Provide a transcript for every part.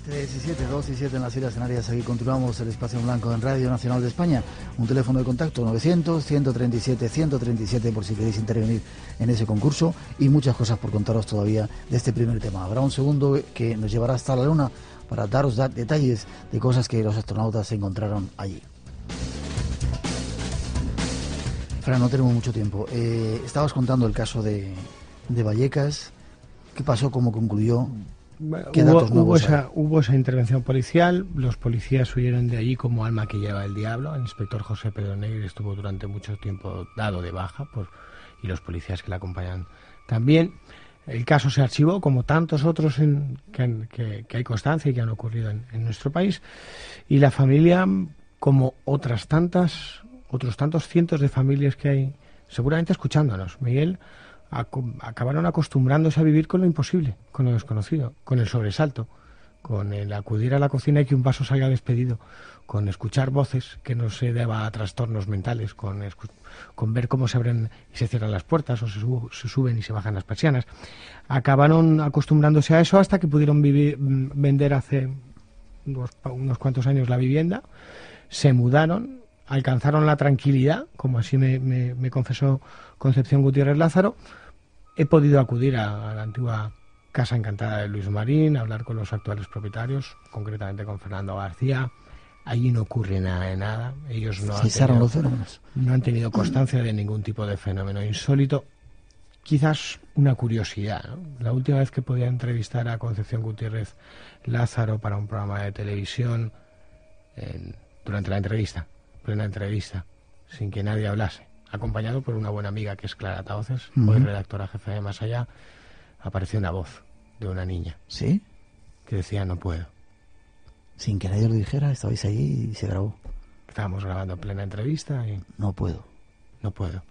17, 2 y 7 en las Islas Canarias. Aquí continuamos el Espacio en Blanco en Radio Nacional de España. Un teléfono de contacto 900-137-137 por si queréis intervenir en ese concurso, y muchas cosas por contaros todavía de este primer tema. Habrá un segundo que nos llevará hasta la Luna para daros detalles de cosas que los astronautas encontraron allí. Fran, no tenemos mucho tiempo. Estabas contando el caso de Vallecas. ¿Qué pasó? ¿Cómo concluyó? ¿Qué datos nuevos hay? Hubo esa intervención policial. Los policías huyeron de allí como alma que lleva el diablo. El inspector José Pedro Negri estuvo durante mucho tiempo dado de baja y los policías que le acompañan también. El caso se archivó, como tantos otros que hay constancia y que han ocurrido en nuestro país. Y la familia, como otros tantos cientos de familias que hay, seguramente escuchándonos, Miguel, acabaron acostumbrándose a vivir con lo imposible, con lo desconocido, con el sobresalto, con el acudir a la cocina y que un vaso salga despedido, con escuchar voces que no se deba a trastornos mentales, con ver cómo se abren y se cierran las puertas o se suben y se bajan las persianas. Acabaron acostumbrándose a eso hasta que pudieron vender hace unos cuantos años la vivienda, se mudaron, alcanzaron la tranquilidad, como así me confesó Concepción Gutiérrez Lázaro. He podido acudir a la antigua Casa Encantada de Luis Marín, a hablar con los actuales propietarios, concretamente con Fernando García. Allí no ocurre nada de nada. Ellos no han tenido constancia de ningún tipo de fenómeno insólito. Quizás una curiosidad, ¿no? La última vez que podía entrevistar a Concepción Gutiérrez Lázaro para un programa de televisión, durante la entrevista, plena entrevista, sin que nadie hablase, acompañado por una buena amiga que es Clara Tauces, hoy redactora jefe de Más Allá, apareció una voz de una niña. ¿Sí? Que decía: no puedo. Sin que nadie lo dijera, estabais allí y se grabó. Estábamos grabando en plena entrevista y... No puedo. No puedo.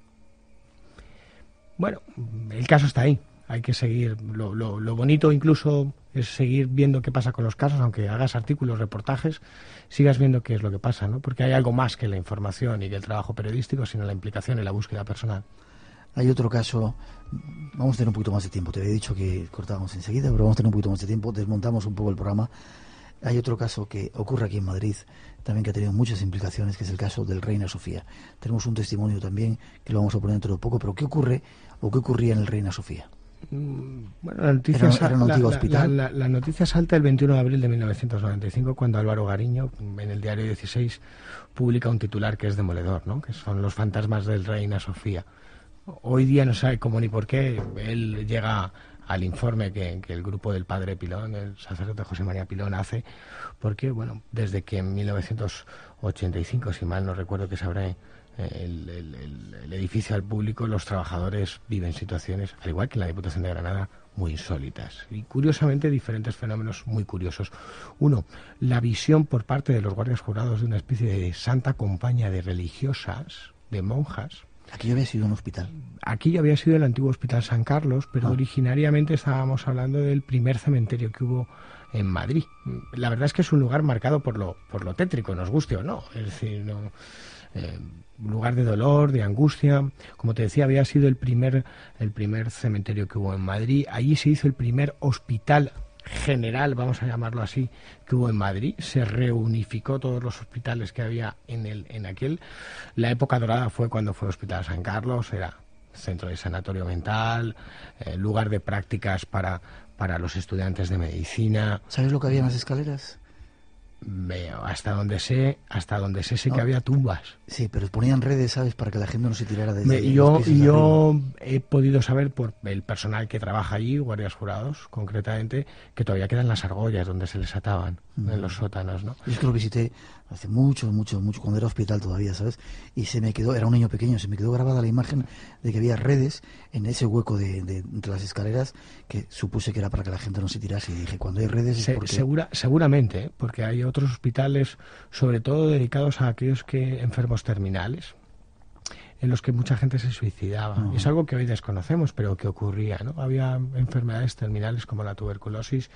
Bueno, el caso está ahí. Hay que seguir. Lo bonito incluso es seguir viendo qué pasa con los casos, aunque hagas artículos, reportajes, sigas viendo qué es lo que pasa, ¿no? Porque hay algo más que la información y que el trabajo periodístico, sino la implicación y la búsqueda personal. Hay otro caso, vamos a tener un poquito más de tiempo. Te había dicho que cortábamos enseguida, pero vamos a tener un poquito más de tiempo. Desmontamos un poco el programa. Hay otro caso que ocurre aquí en Madrid, también que ha tenido muchas implicaciones, que es el caso del Reina Sofía. Tenemos un testimonio también que lo vamos a poner dentro de poco, pero ¿qué ocurre o qué ocurría en el Reina Sofía? Bueno, la noticia, la noticia salta el 21 de abril de 1995, cuando Álvaro Gariño, en el diario 16, publica un titular que es demoledor, ¿no? Que son los fantasmas del Reina Sofía. Hoy día no sabe cómo ni por qué él llega al informe que el grupo del padre Pilón, el sacerdote José María Pilón, hace, porque, bueno, desde que en 1985, si mal no recuerdo que se abre el edificio al público, los trabajadores viven situaciones, al igual que en la Diputación de Granada, muy insólitas y curiosamente diferentes fenómenos muy curiosos. Uno, la visión por parte de los guardias jurados de una especie de santa compañía de religiosas, de monjas. Aquello había sido un hospital. Aquello había sido el antiguo Hospital San Carlos, pero originariamente estábamos hablando del primer cementerio que hubo en Madrid. La verdad es que es un lugar marcado por lo tétrico, nos guste o no. Es decir, un lugar de dolor, de angustia. Como te decía, había sido el primer cementerio que hubo en Madrid. Allí se hizo el primer hospital general, vamos a llamarlo así, que hubo en Madrid. Se reunificó todos los hospitales que había en aquel. La época dorada fue cuando fue Hospital San Carlos, era centro de sanatorio mental, lugar de prácticas para los estudiantes de medicina. ¿Sabes lo que había en las escaleras? Hasta donde sé que había tumbas. Sí, pero ponían redes, ¿sabes? Para que la gente no se tirara desde yo he podido saber por el personal que trabaja allí, guardias jurados, concretamente, que todavía quedan las argollas donde se les ataban en los sótanos, ¿no? Yo es que lo visité hace mucho, cuando era hospital todavía, ¿sabes? Y se me quedó, era un niño pequeño, se me quedó grabada la imagen de que había redes en ese hueco de entre las escaleras, que supuse que era para que la gente no se tirase, y dije, cuando hay redes es porque... Seguramente, porque hay otros hospitales, sobre todo dedicados a aquellos enfermos terminales, en los que mucha gente se suicidaba. Es algo que hoy desconocemos, pero que ocurría, ¿no? Había enfermedades terminales como la tuberculosis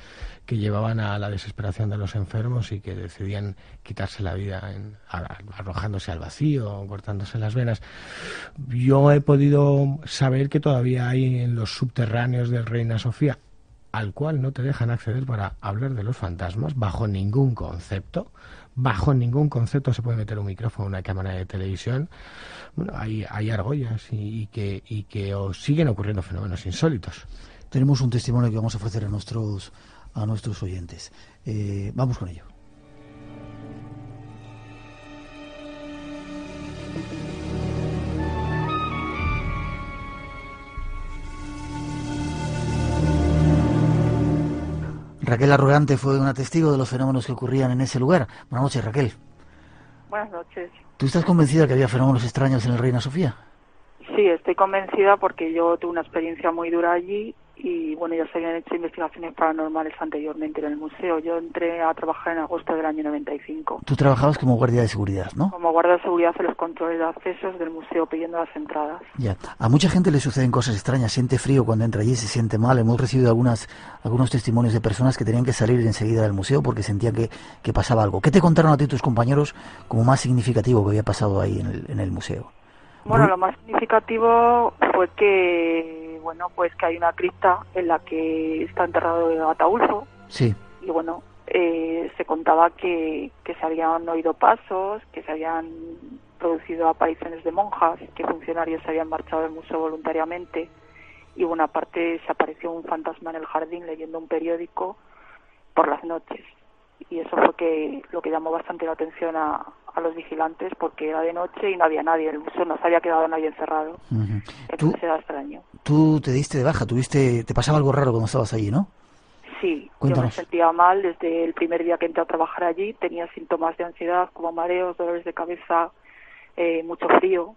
que llevaban a la desesperación de los enfermos y que decidían quitarse la vida arrojándose al vacío o cortándose las venas. Yo he podido saber que todavía hay en los subterráneos del Reina Sofía al cual no te dejan acceder para hablar de los fantasmas bajo ningún concepto. Bajo ningún concepto se puede meter un micrófono, una cámara de televisión. Bueno, hay argollas y que os siguen ocurriendo fenómenos insólitos. Tenemos un testimonio que vamos a ofrecer a nuestros oyentes. Vamos con ello. Raquel Arrogante fue una testigo de los fenómenos que ocurrían en ese lugar. Buenas noches, Raquel. Buenas noches. ¿Tú estás convencida que había fenómenos extraños en el Reina Sofía? Sí, estoy convencida porque yo tuve una experiencia muy dura allí y bueno, ya se habían hecho investigaciones paranormales anteriormente en el museo. Yo entré a trabajar en agosto del año 95. Tú trabajabas como guardia de seguridad, ¿no? Como guardia de seguridad en los controles de accesos del museo pidiendo las entradas. Ya. A mucha gente le suceden cosas extrañas, siente frío cuando entra allí, se siente mal. Hemos recibido algunos testimonios de personas que tenían que salir enseguida del museo porque sentían que pasaba algo. ¿Qué te contaron a ti tus compañeros como más significativo que había pasado ahí en el museo? Bueno, lo más significativo fue que, bueno, pues que hay una cripta en la que está enterrado Ataulfo. Sí. Y bueno, se contaba que se habían oído pasos, que se habían producido apariciones de monjas, que funcionarios se habían marchado del museo voluntariamente. Y bueno, aparte se apareció un fantasma en el jardín leyendo un periódico por las noches. Y eso fue lo que llamó bastante la atención a los vigilantes, porque era de noche y no había nadie, el museo no se había quedado nadie encerrado. Uh-huh. Entonces era extraño. Tú te diste de baja, te pasaba algo raro cuando estabas allí, ¿no? Sí, Cuéntanos. Yo me sentía mal desde el primer día que entré a trabajar allí, tenía síntomas de ansiedad como mareos, dolores de cabeza, mucho frío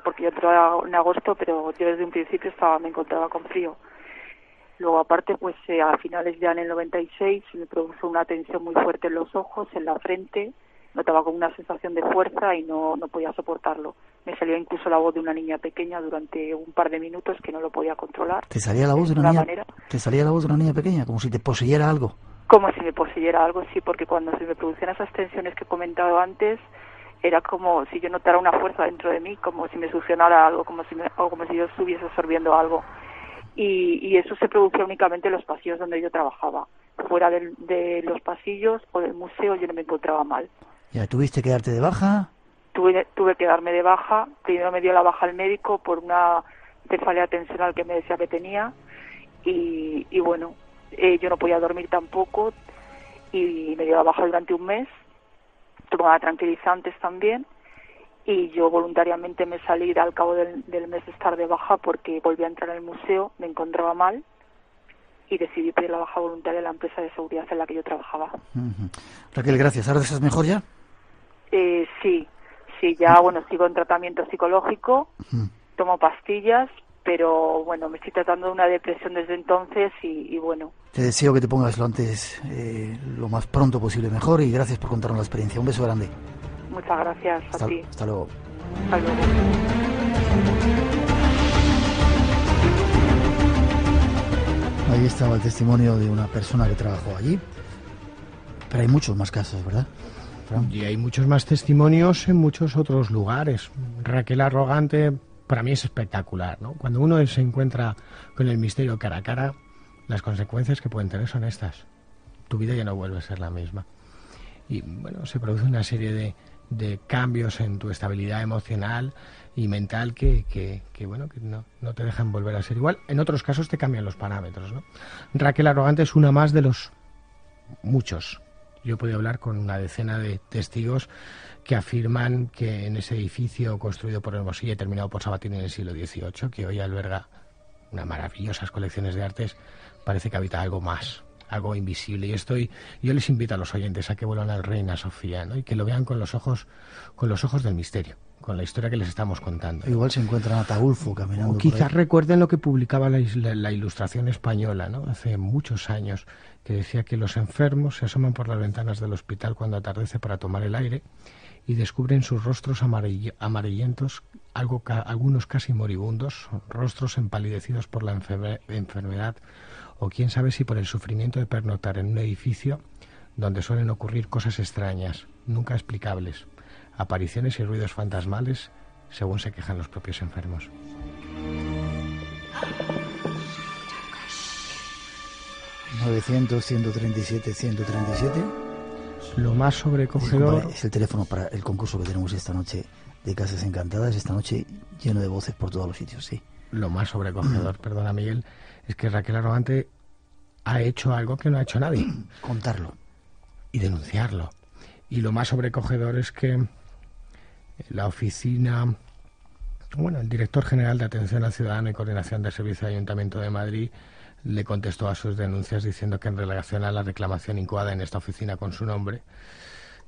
porque yo entré en agosto, pero yo desde un principio me encontraba con frío. Luego, aparte, pues a finales ya en el 96 me produjo una tensión muy fuerte en los ojos, en la frente, notaba como una sensación de fuerza y no podía soportarlo. Me salía incluso la voz de una niña pequeña durante un par de minutos que no lo podía controlar. ¿Te salía la voz de una niña? ¿Te salía la voz de una niña pequeña, como si te poseyera algo? Como si me poseyera algo, sí, porque cuando se me producían esas tensiones que he comentado antes, era como si yo notara una fuerza dentro de mí, como si me succionara algo, como si yo estuviese absorbiendo algo. Y eso se producía únicamente en los pasillos donde yo trabajaba. Fuera de los pasillos o del museo yo no me encontraba mal. ¿Ya tuviste que darte de baja? Tuve que darme de baja. Primero me dio la baja el médico por una cefalea tensional que me decía que tenía. Y bueno, yo no podía dormir tampoco. Y me dio la baja durante un mes. Tomaba tranquilizantes también. Y yo voluntariamente me salí al cabo del mes de estar de baja porque volví a entrar al museo, me encontraba mal y decidí pedir la baja voluntaria a la empresa de seguridad en la que yo trabajaba. Uh-huh. Raquel, gracias. ¿Ahora estás mejor ya? Sí, ya bueno, sigo en tratamiento psicológico, tomo pastillas, pero bueno, me estoy tratando de una depresión desde entonces y bueno. Te deseo que te pongas lo más pronto posible mejor y gracias por contarnos la experiencia. Un beso grande. Muchas gracias a ti. Hasta luego. Hasta luego. Ahí estaba el testimonio de una persona que trabajó allí. Pero hay muchos más casos, ¿verdad, Fran? Y hay muchos más testimonios en muchos otros lugares. Raquel Arrogante, para mí es espectacular, ¿no? Cuando uno se encuentra con el misterio cara a cara, las consecuencias que pueden tener son estas. Tu vida ya no vuelve a ser la misma. Y bueno, se produce una serie de cambios en tu estabilidad emocional y mental que no te dejan volver a ser igual. En otros casos te cambian los parámetros, ¿no? Raquel Arrogante es una más de los muchos. Yo he podido hablar con una decena de testigos que afirman que en ese edificio construido por Hermosilla y terminado por Sabatini en el siglo XVIII, que hoy alberga unas maravillosas colecciones de artes, parece que habita algo más, algo invisible. Y yo les invito a los oyentes a que vuelvan al Reina Sofía, ¿no? Y que lo vean con los ojos del misterio, con la historia que les estamos contando, ¿no? Igual se encuentran a Ataulfo caminando. O quizás recuerden lo que publicaba la Ilustración española, ¿no? Hace muchos años, que decía que los enfermos se asoman por las ventanas del hospital cuando atardece para tomar el aire y descubren sus rostros amarillentos, algunos casi moribundos, rostros empalidecidos por la enfermedad, o quién sabe si por el sufrimiento de pernoctar en un edificio donde suelen ocurrir cosas extrañas, nunca explicables, apariciones y ruidos fantasmales, según se quejan los propios enfermos. 900-137-137. Lo más sobrecogedor... Es el teléfono para el concurso que tenemos esta noche de Casas Encantadas, esta noche lleno de voces por todos los sitios, sí. Lo más sobrecogedor, perdona Miguel, es que Raquel Arrogante ha hecho algo que no ha hecho nadie. Contarlo. Y denunciarlo. Y lo más sobrecogedor es que la oficina, bueno, el director general de Atención al Ciudadano y Coordinación de Servicios del Ayuntamiento de Madrid le contestó a sus denuncias diciendo que en relación a la reclamación incoada en esta oficina con su nombre,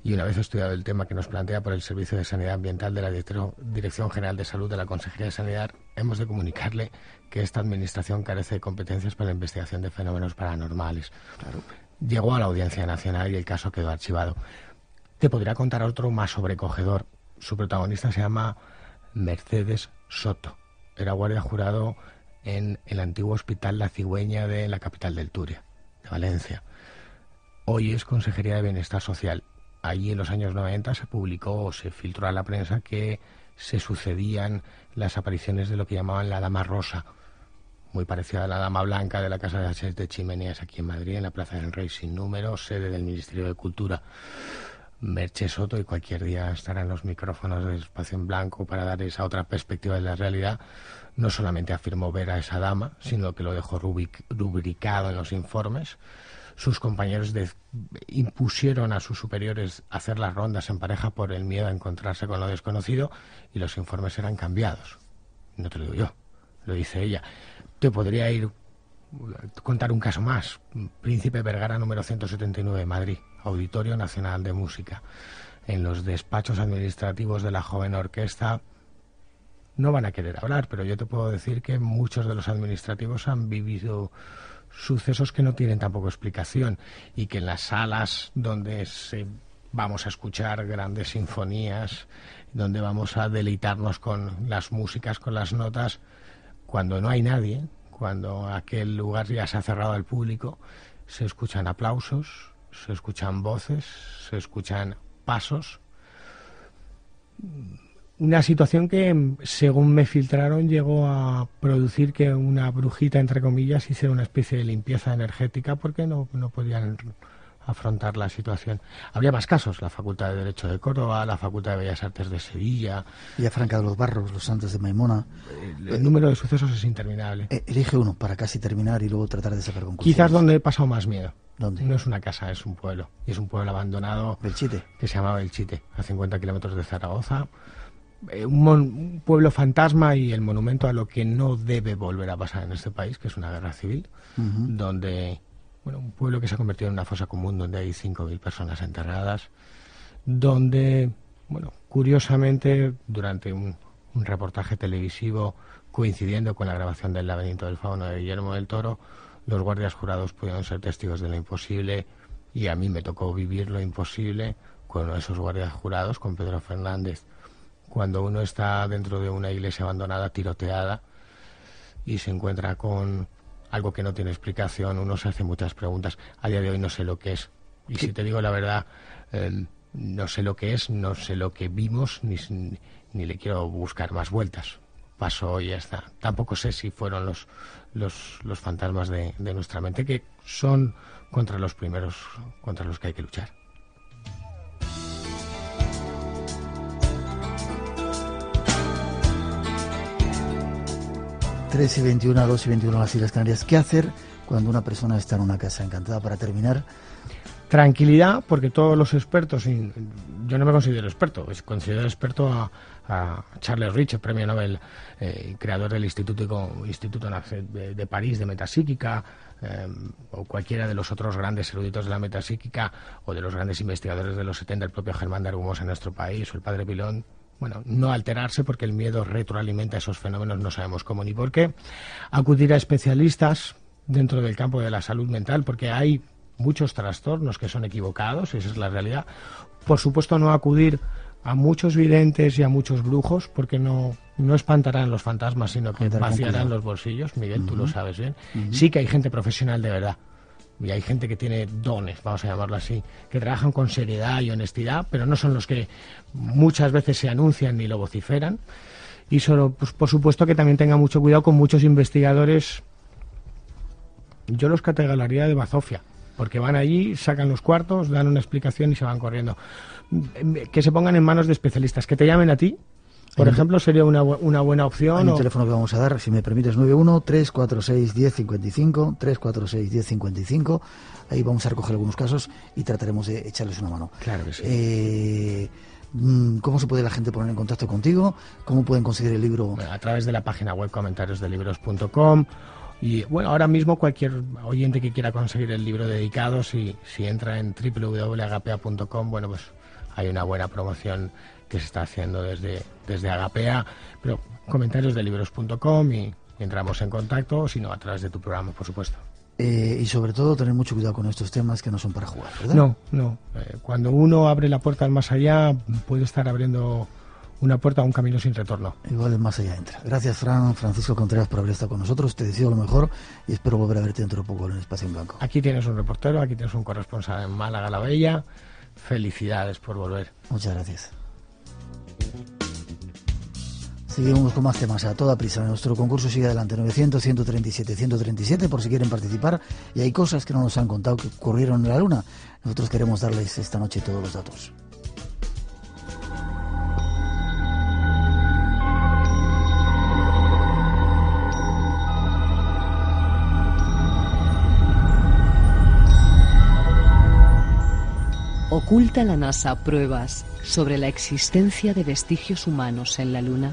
y una vez estudiado el tema que nos plantea por el Servicio de Sanidad Ambiental de la Dirección General de Salud de la Consejería de Sanidad, hemos de comunicarle que esta administración carece de competencias para la investigación de fenómenos paranormales. Claro. Llegó a la Audiencia Nacional y el caso quedó archivado. Te podría contar otro más sobrecogedor. Su protagonista se llama Mercedes Soto. Era guardia jurado en el antiguo Hospital La Cigüeña de la capital del Turia, de Valencia. Hoy es Consejería de Bienestar Social. Allí en los años 90 se publicó o se filtró a la prensa que se sucedían las apariciones de lo que llamaban la Dama Rosa, muy parecida a la Dama Blanca de la Casa de H de Chimeneas aquí en Madrid, en la Plaza del Rey sin número, sede del Ministerio de Cultura. Merche Soto, y cualquier día estará en los micrófonos de Espacio en Blanco para dar esa otra perspectiva de la realidad, no solamente afirmó ver a esa dama, sino que lo dejó rubricado en los informes. Sus compañeros impusieron a sus superiores hacer las rondas en pareja por el miedo a encontrarse con lo desconocido, y los informes eran cambiados. No te lo digo yo, lo dice ella. Te podría contar un caso más. Príncipe Vergara número 179, Madrid, Auditorio Nacional de Música. En los despachos administrativos de la joven orquesta no van a querer hablar, pero yo te puedo decir que muchos de los administrativos han vivido sucesos que no tienen tampoco explicación, y que en las salas donde vamos a escuchar grandes sinfonías, donde vamos a deleitarnos con las músicas, con las notas, cuando no hay nadie, cuando aquel lugar ya se ha cerrado al público, se escuchan aplausos, se escuchan voces, se escuchan pasos. Una situación que, según me filtraron, llegó a producir que una brujita, entre comillas, hiciera una especie de limpieza energética porque no podían afrontar la situación. Habría más casos: la Facultad de Derecho de Córdoba, la Facultad de Bellas Artes de Sevilla, Villafranca de los Barros, Los Santos de Maimona. El número de sucesos es interminable. Elige uno para casi terminar y luego tratar de sacar conclusiones. Quizás donde he pasado más miedo. ¿Dónde? No es una casa, es un pueblo. Y es un pueblo abandonado. ¿Belchite? Que se llama Belchite, a 50 kilómetros de Zaragoza. Un pueblo fantasma, y el monumento a lo que no debe volver a pasar en este país, que es una guerra civil, donde... Bueno, un pueblo que se ha convertido en una fosa común donde hay 5.000 personas enterradas, donde, bueno, curiosamente, durante un reportaje televisivo coincidiendo con la grabación del Laberinto del Fauno de Guillermo del Toro, los guardias jurados pudieron ser testigos de lo imposible, y a mí me tocó vivir lo imposible con uno de esos guardias jurados, con Pedro Fernández. Cuando uno está dentro de una iglesia abandonada, tiroteada, y se encuentra con algo que no tiene explicación, uno se hace muchas preguntas. A día de hoy no sé lo que es. Y si te digo la verdad, no sé lo que es, no sé lo que vimos, ni le quiero buscar más vueltas. Pasó y ya está. Tampoco sé si fueron los fantasmas de nuestra mente, que son contra los primeros contra los que hay que luchar. 3:21, 2:21 en las Islas Canarias. ¿Qué hacer cuando una persona está en una casa encantada? Para terminar, tranquilidad, porque todos los expertos, yo no me considero experto, considero experto a Charles Rich, premio Nobel, creador del Instituto de París de Metapsíquica, o cualquiera de los otros grandes eruditos de la metapsíquica, o de los grandes investigadores de los 70, el propio Germán de Argumos en nuestro país, o el padre Pilón. Bueno, no alterarse, porque el miedo retroalimenta esos fenómenos, no sabemos cómo ni por qué. Acudir a especialistas dentro del campo de la salud mental, porque hay muchos trastornos que son equivocados, esa es la realidad. Por supuesto, no acudir a muchos videntes y a muchos brujos, porque no espantarán los fantasmas, sino que vaciarán los bolsillos. Miguel, tú lo sabes bien. Sí que hay gente profesional de verdad, y hay gente que tiene dones, vamos a llamarlo así, que trabajan con seriedad y honestidad, pero no son los que muchas veces se anuncian ni lo vociferan. Y solo, pues, por supuesto, que también tenga mucho cuidado con muchos investigadores yo los categorizaría de bazofia, porque van allí, sacan los cuartos, dan una explicación y se van corriendo. Que se pongan en manos de especialistas, que te llamen a ti, por ejemplo, sería una buena opción. Hay un teléfono que vamos a dar, si me permites, 91-346-1055, 346-1055. Ahí vamos a recoger algunos casos y trataremos de echarles una mano. Claro que sí. ¿Cómo se puede la gente poner en contacto contigo? ¿Cómo pueden conseguir el libro? Bueno, a través de la página web comentariosdelibros.com. Y bueno, ahora mismo cualquier oyente que quiera conseguir el libro dedicado, si entra en www.agapea.com, bueno, pues hay una buena promoción que se está haciendo desde Agapea, pero comentariosdelibros.com y entramos en contacto, sino a través de tu programa, por supuesto. Y sobre todo tener mucho cuidado con estos temas que no son para jugar, ¿verdad? No. Cuando uno abre la puerta al más allá, puede estar abriendo una puerta a un camino sin retorno. Igual el más allá entra. Gracias, Francisco Contreras, por haber estado con nosotros. Te deseo lo mejor y espero volver a verte dentro de poco en el Espacio en Blanco. Aquí tienes un reportero, aquí tienes un corresponsal en Málaga la Bella. Felicidades por volver. Muchas gracias. Seguimos con más temas a toda prisa. Nuestro concurso sigue adelante, 900-137-137, por si quieren participar. Y hay cosas que no nos han contado que ocurrieron en la Luna. Nosotros queremos darles esta noche todos los datos. ¿Oculta la NASA pruebas sobre la existencia de vestigios humanos en la Luna?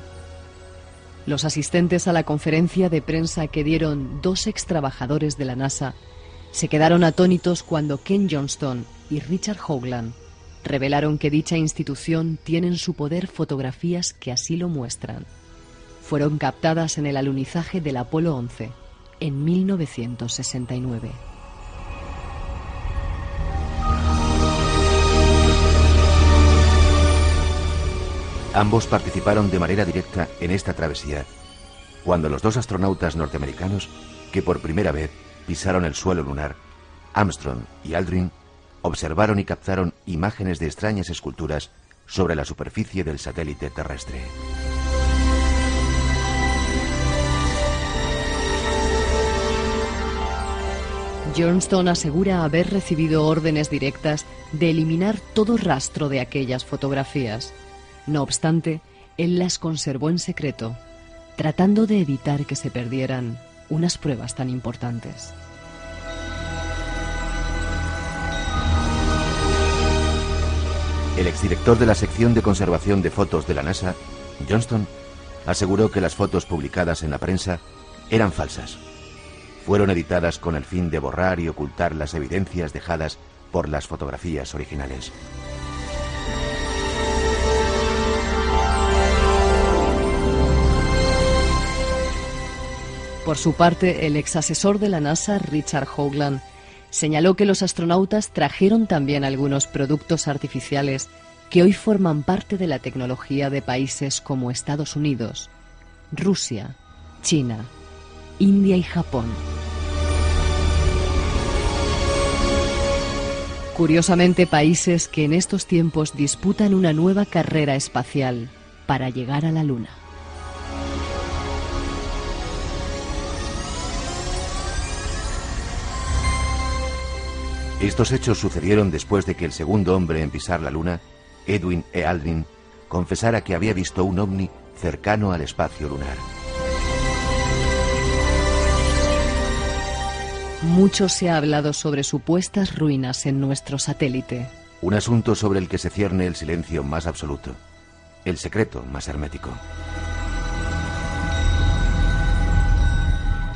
Los asistentes a la conferencia de prensa que dieron 2 extrabajadores de la NASA se quedaron atónitos cuando Ken Johnston y Richard Hoagland revelaron que dicha institución tiene en su poder fotografías que así lo muestran. Fueron captadas en el alunizaje del Apolo 11 en 1969. Ambos participaron de manera directa en esta travesía, cuando los 2 astronautas norteamericanos, que por primera vez pisaron el suelo lunar, Armstrong y Aldrin, observaron y captaron imágenes de extrañas esculturas sobre la superficie del satélite terrestre. Johnston asegura haber recibido órdenes directas de eliminar todo rastro de aquellas fotografías. No obstante, él las conservó en secreto, tratando de evitar que se perdieran unas pruebas tan importantes. El exdirector de la sección de conservación de fotos de la NASA, Johnston, aseguró que las fotos publicadas en la prensa eran falsas. Fueron editadas con el fin de borrar y ocultar las evidencias dejadas por las fotografías originales. Por su parte, el exasesor de la NASA, Richard Hoagland, señaló que los astronautas trajeron también algunos productos artificiales que hoy forman parte de la tecnología de países como Estados Unidos, Rusia, China, India y Japón. Curiosamente, países que en estos tiempos disputan una nueva carrera espacial para llegar a la Luna. Estos hechos sucedieron después de que el segundo hombre en pisar la Luna, Edwin E. Aldrin, confesara que había visto un ovni cercano al espacio lunar. Mucho se ha hablado sobre supuestas ruinas en nuestro satélite. Un asunto sobre el que se cierne el silencio más absoluto, el secreto más hermético.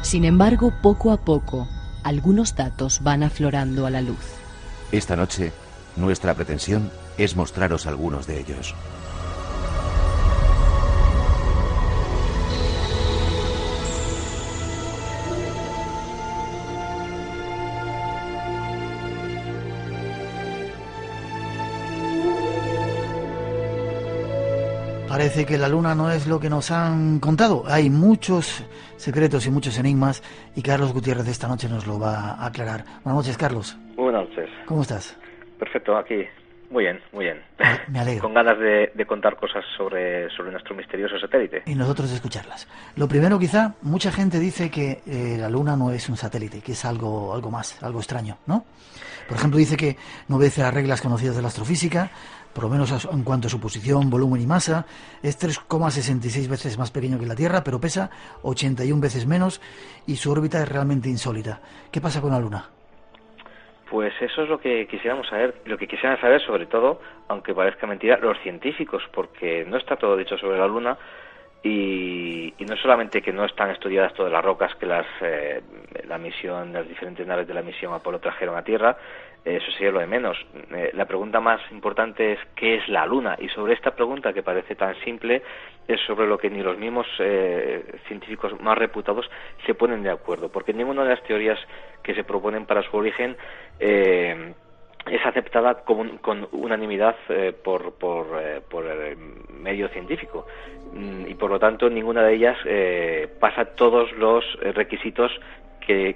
Sin embargo, poco a poco, algunos datos van aflorando a la luz. Esta noche, nuestra pretensión es mostraros algunos de ellos. Parece que la Luna no es lo que nos han contado. Hay muchos secretos y muchos enigmas y Carlos Gutiérrez esta noche nos lo va a aclarar. Buenas noches, Carlos. Buenas noches. ¿Cómo estás? Perfecto, aquí Muy bien, muy bien. Me alegro. Con ganas de contar cosas sobre nuestro misterioso satélite. Y nosotros de escucharlas. Lo primero, quizá, mucha gente dice que la Luna no es un satélite, que es algo más, algo extraño, ¿no? Por ejemplo, dice que no obedece a las reglas conocidas de la astrofísica, por lo menos en cuanto a su posición, volumen y masa. Es 3,66 veces más pequeño que la Tierra, pero pesa 81 veces menos y su órbita es realmente insólita. ¿Qué pasa con la Luna? Pues eso es lo que quisiéramos saber, lo que quisieran saber sobre todo, aunque parezca mentira, los científicos, porque no está todo dicho sobre la Luna y no solamente que no están estudiadas todas las rocas que las diferentes naves de la misión Apolo trajeron a Tierra, eso sería lo de menos. La pregunta más importante es ¿qué es la Luna? Y sobre esta pregunta, que parece tan simple, es sobre lo que ni los mismos científicos más reputados se ponen de acuerdo, porque ninguna de las teorías que se proponen para su origen es aceptada con unanimidad por el medio científico, y por lo tanto ninguna de ellas pasa todos los requisitos que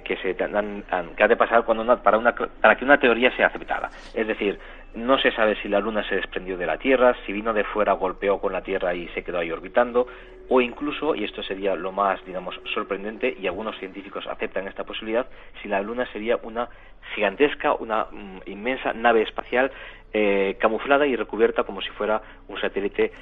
ha de pasar para que una teoría sea aceptada. Es decir, no se sabe si la Luna se desprendió de la Tierra, si vino de fuera, golpeó con la Tierra y se quedó ahí orbitando, o incluso, y esto sería lo más, digamos, sorprendente, y algunos científicos aceptan esta posibilidad, si la Luna sería una gigantesca, una inmensa nave espacial camuflada y recubierta como si fuera un satélite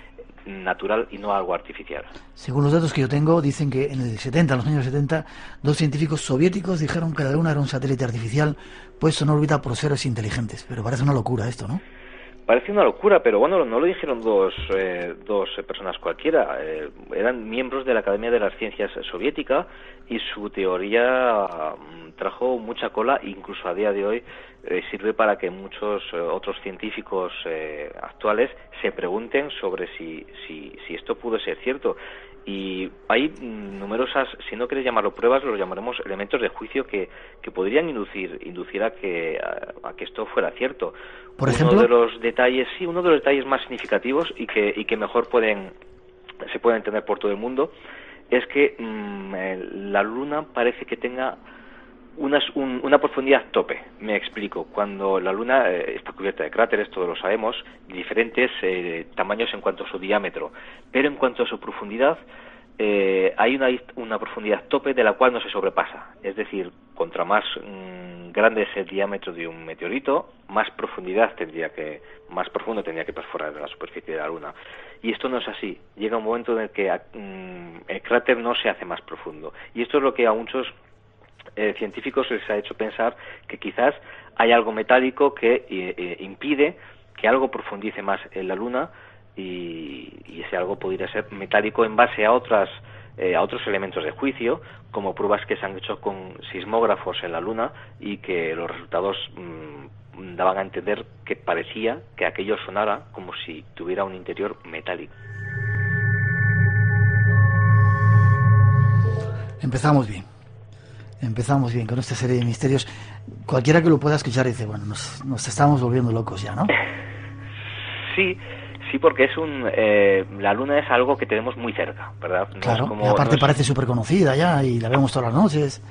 natural y no algo artificial. Según los datos que yo tengo, dicen que en los años 70, 2 científicos soviéticos dijeron que la Luna era un satélite artificial puesto en órbita por seres inteligentes. Pero parece una locura esto, ¿no? Parece una locura, pero bueno, no lo dijeron dos personas cualquiera. Eran miembros de la Academia de las Ciencias Soviética y su teoría trajo mucha cola, incluso a día de hoy sirve para que muchos otros científicos actuales se pregunten sobre si esto pudo ser cierto. Y hay numerosas, si no queréis llamarlo pruebas, lo llamaremos elementos de juicio que podrían inducir a que esto fuera cierto. Por ejemplo, uno de los detalles más significativos y que mejor se pueden entender por todo el mundo es que la Luna parece que tenga una profundidad tope. Me explico. Cuando la Luna está cubierta de cráteres, todos lo sabemos, diferentes tamaños en cuanto a su diámetro, pero en cuanto a su profundidad hay una profundidad tope de la cual no se sobrepasa. Es decir, contra más grande es el diámetro de un meteorito, más profundo tendría que perforar la superficie de la Luna. Y esto no es así. Llega un momento en el que el cráter no se hace más profundo. Y esto es lo que a muchos científicos les ha hecho pensar que quizás hay algo metálico que impide que algo profundice más en la Luna, y ese algo podría ser metálico en base a otros elementos de juicio, como pruebas que se han hecho con sismógrafos en la Luna y que los resultados daban a entender que parecía que aquello sonara como si tuviera un interior metálico. Empezamos bien con esta serie de misterios. Cualquiera que lo pueda escuchar dice, bueno, nos estamos volviendo locos ya, ¿no? Sí, porque la Luna es algo que tenemos muy cerca, ¿verdad? No claro, es como, y aparte parece súper conocida ya y la vemos todas las noches.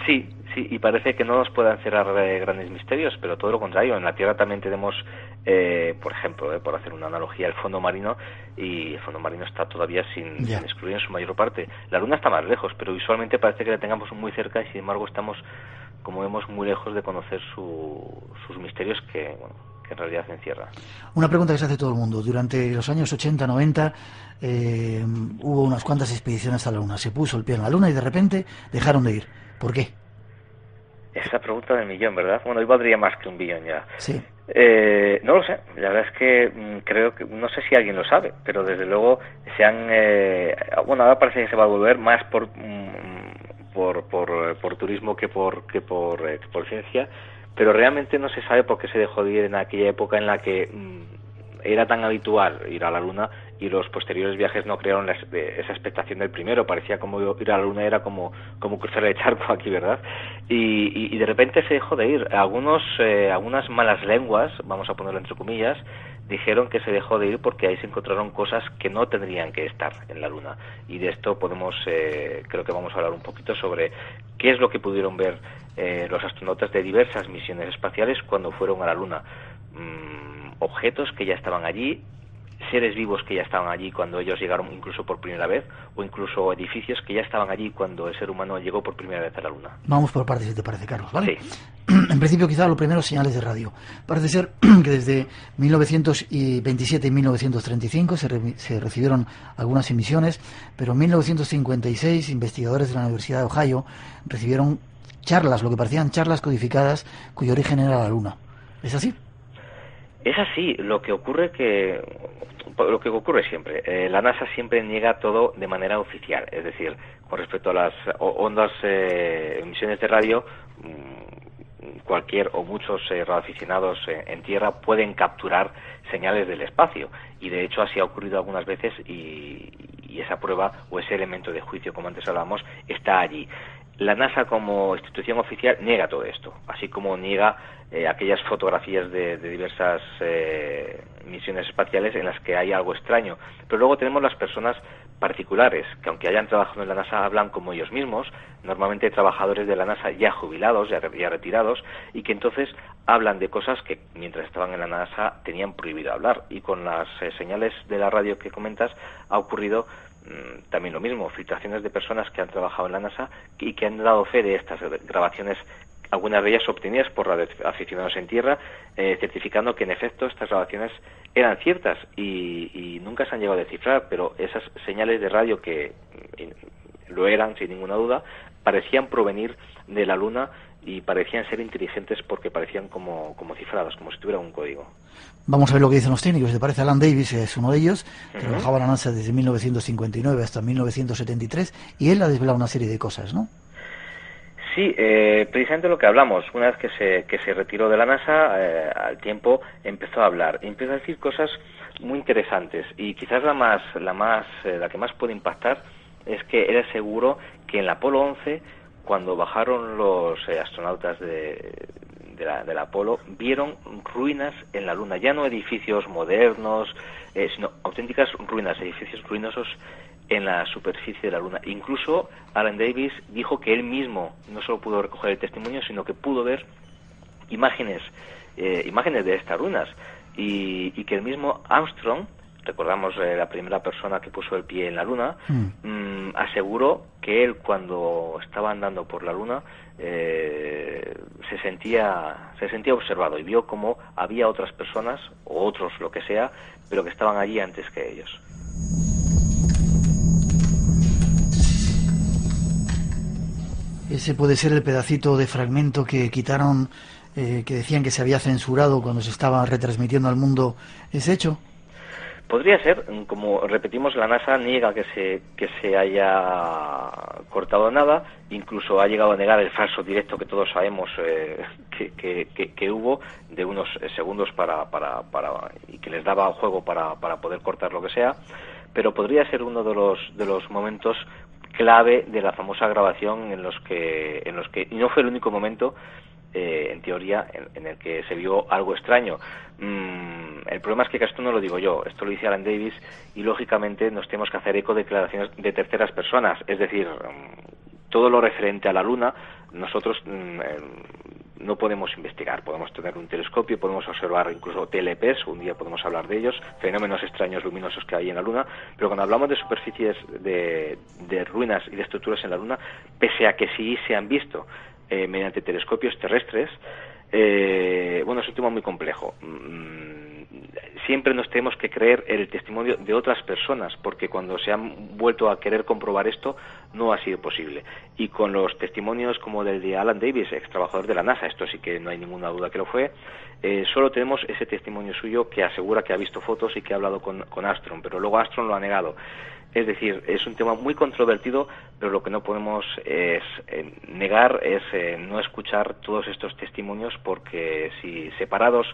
Sí, y parece que no nos puedan cerrar grandes misterios, pero todo lo contrario. En la Tierra también tenemos, por ejemplo, por hacer una analogía, el fondo marino, y el fondo marino está todavía sin excluir en su mayor parte. La Luna está más lejos, pero visualmente parece que la tengamos muy cerca y sin embargo estamos, como vemos, muy lejos de conocer sus misterios que en realidad se encierra. Una pregunta que se hace todo el mundo. Durante los años 80, 90 hubo unas cuantas expediciones a la Luna. Se puso el pie en la Luna y de repente dejaron de ir. ¿Por qué? Esa pregunta del millón, ¿verdad? Bueno, hoy valdría más que un billón ya. Sí. No lo sé. La verdad es que creo que, no sé si alguien lo sabe, pero desde luego ahora parece que se va a volver más por turismo que por ciencia, pero realmente no se sabe por qué se dejó de ir en aquella época en la que era tan habitual ir a la Luna y los posteriores viajes no crearon esa expectación del primero. Parecía como ir a la Luna era como cruzar el charco aquí, ¿verdad? Y de repente se dejó de ir. Algunas malas lenguas, vamos a ponerlo entre comillas, dijeron que se dejó de ir porque ahí se encontraron cosas que no tendrían que estar en la Luna. Y de esto creo que vamos a hablar un poquito sobre qué es lo que pudieron ver los astronautas de diversas misiones espaciales cuando fueron a la Luna. objetos que ya estaban allí, seres vivos que ya estaban allí cuando ellos llegaron incluso por primera vez, o incluso edificios que ya estaban allí cuando el ser humano llegó por primera vez a la Luna. Vamos por partes, si te parece, Carlos, ¿vale? Sí. En principio, quizá lo primero, señales de radio. Parece ser que desde 1927 y 1935 se recibieron algunas emisiones, pero en 1956 investigadores de la Universidad de Ohio recibieron charlas, lo que parecían charlas codificadas, cuyo origen era la Luna. ¿Es así? Es así. Lo que ocurre siempre, la NASA siempre niega todo de manera oficial, es decir, con respecto a las ondas, emisiones de radio, cualquier o muchos radioaficionados en Tierra pueden capturar señales del espacio, y de hecho así ha ocurrido algunas veces, y esa prueba o ese elemento de juicio, como antes hablábamos, está allí. La NASA, como institución oficial, niega todo esto, así como niega aquellas fotografías de diversas misiones espaciales en las que hay algo extraño. Pero luego tenemos las personas particulares, que aunque hayan trabajado en la NASA, hablan como ellos mismos, normalmente trabajadores de la NASA ya jubilados, ya retirados, y que entonces hablan de cosas que mientras estaban en la NASA tenían prohibido hablar. Y con las señales de la radio que comentas ha ocurrido también lo mismo, filtraciones de personas que han trabajado en la NASA y que han dado fe de estas grabaciones, algunas de ellas obtenidas por radioaficionados en Tierra, certificando que en efecto estas grabaciones eran ciertas y nunca se han llegado a descifrar, pero esas señales de radio, que lo eran sin ninguna duda, parecían provenir de la Luna y parecían ser inteligentes porque parecían como cifradas, como si tuvieran un código. Vamos a ver lo que dicen los técnicos. ¿Te parece? Alan Davis es uno de ellos, que trabajaba en la NASA desde 1959 hasta 1973, y él ha desvelado una serie de cosas, ¿no? Sí, precisamente lo que hablamos. Una vez que se retiró de la NASA, al tiempo empezó a hablar. Y empezó a decir cosas muy interesantes. Y quizás la que más puede impactar es que era seguro que en la Apolo 11, cuando bajaron los astronautas del Apolo, vieron ruinas en la Luna. Ya no edificios modernos, sino auténticas ruinas, edificios ruinosos en la superficie de la Luna. Incluso Alan Davis dijo que él mismo no solo pudo recoger el testimonio, sino que pudo ver imágenes de estas ruinas, y que el mismo Armstrong, recordamos la primera persona que puso el pie en la Luna, aseguró que él, cuando estaba andando por la Luna, se sentía observado y vio cómo había otras personas, o otros, lo que sea, pero que estaban allí antes que ellos. Ese puede ser el pedacito de fragmento que quitaron, que decían que se había censurado cuando se estaba retransmitiendo al mundo ese hecho. Podría ser. Como repetimos, la NASA niega que se haya cortado nada, incluso ha llegado a negar el falso directo que todos sabemos que hubo, de unos segundos y que les daba juego para poder cortar lo que sea, pero podría ser uno de los momentos clave de la famosa grabación en los que y no fue el único momento, en teoría, en el que se vio algo extraño. El problema es que esto no lo digo yo, esto lo dice Alan Davis, y lógicamente nos tenemos que hacer eco de declaraciones de terceras personas, es decir, todo lo referente a la Luna nosotros no podemos investigar. Podemos tener un telescopio, podemos observar incluso TLPs, un día podemos hablar de ellos, fenómenos extraños luminosos que hay en la Luna, pero cuando hablamos de superficies de ruinas y de estructuras en la Luna, pese a que sí se han visto mediante telescopios terrestres, es un tema muy complejo. Siempre nos tenemos que creer el testimonio de otras personas, porque cuando se han vuelto a querer comprobar esto, no ha sido posible. Y con los testimonios como el de Alan Davis, ex trabajador de la NASA, esto sí que no hay ninguna duda que lo fue, solo tenemos ese testimonio suyo que asegura que ha visto fotos y que ha hablado con Armstrong, pero luego Armstrong lo ha negado. Es decir, es un tema muy controvertido, pero lo que no podemos negar es no escuchar todos estos testimonios, porque si separados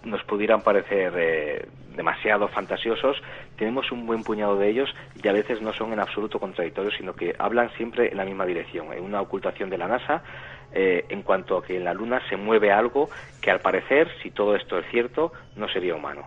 nos pudieran parecer demasiado fantasiosos, tenemos un buen puñado de ellos y a veces no son en absoluto contradictorios, sino que hablan siempre en la misma dirección, en una ocultación de la NASA en cuanto a que en la Luna se mueve algo que, al parecer, si todo esto es cierto, no sería humano.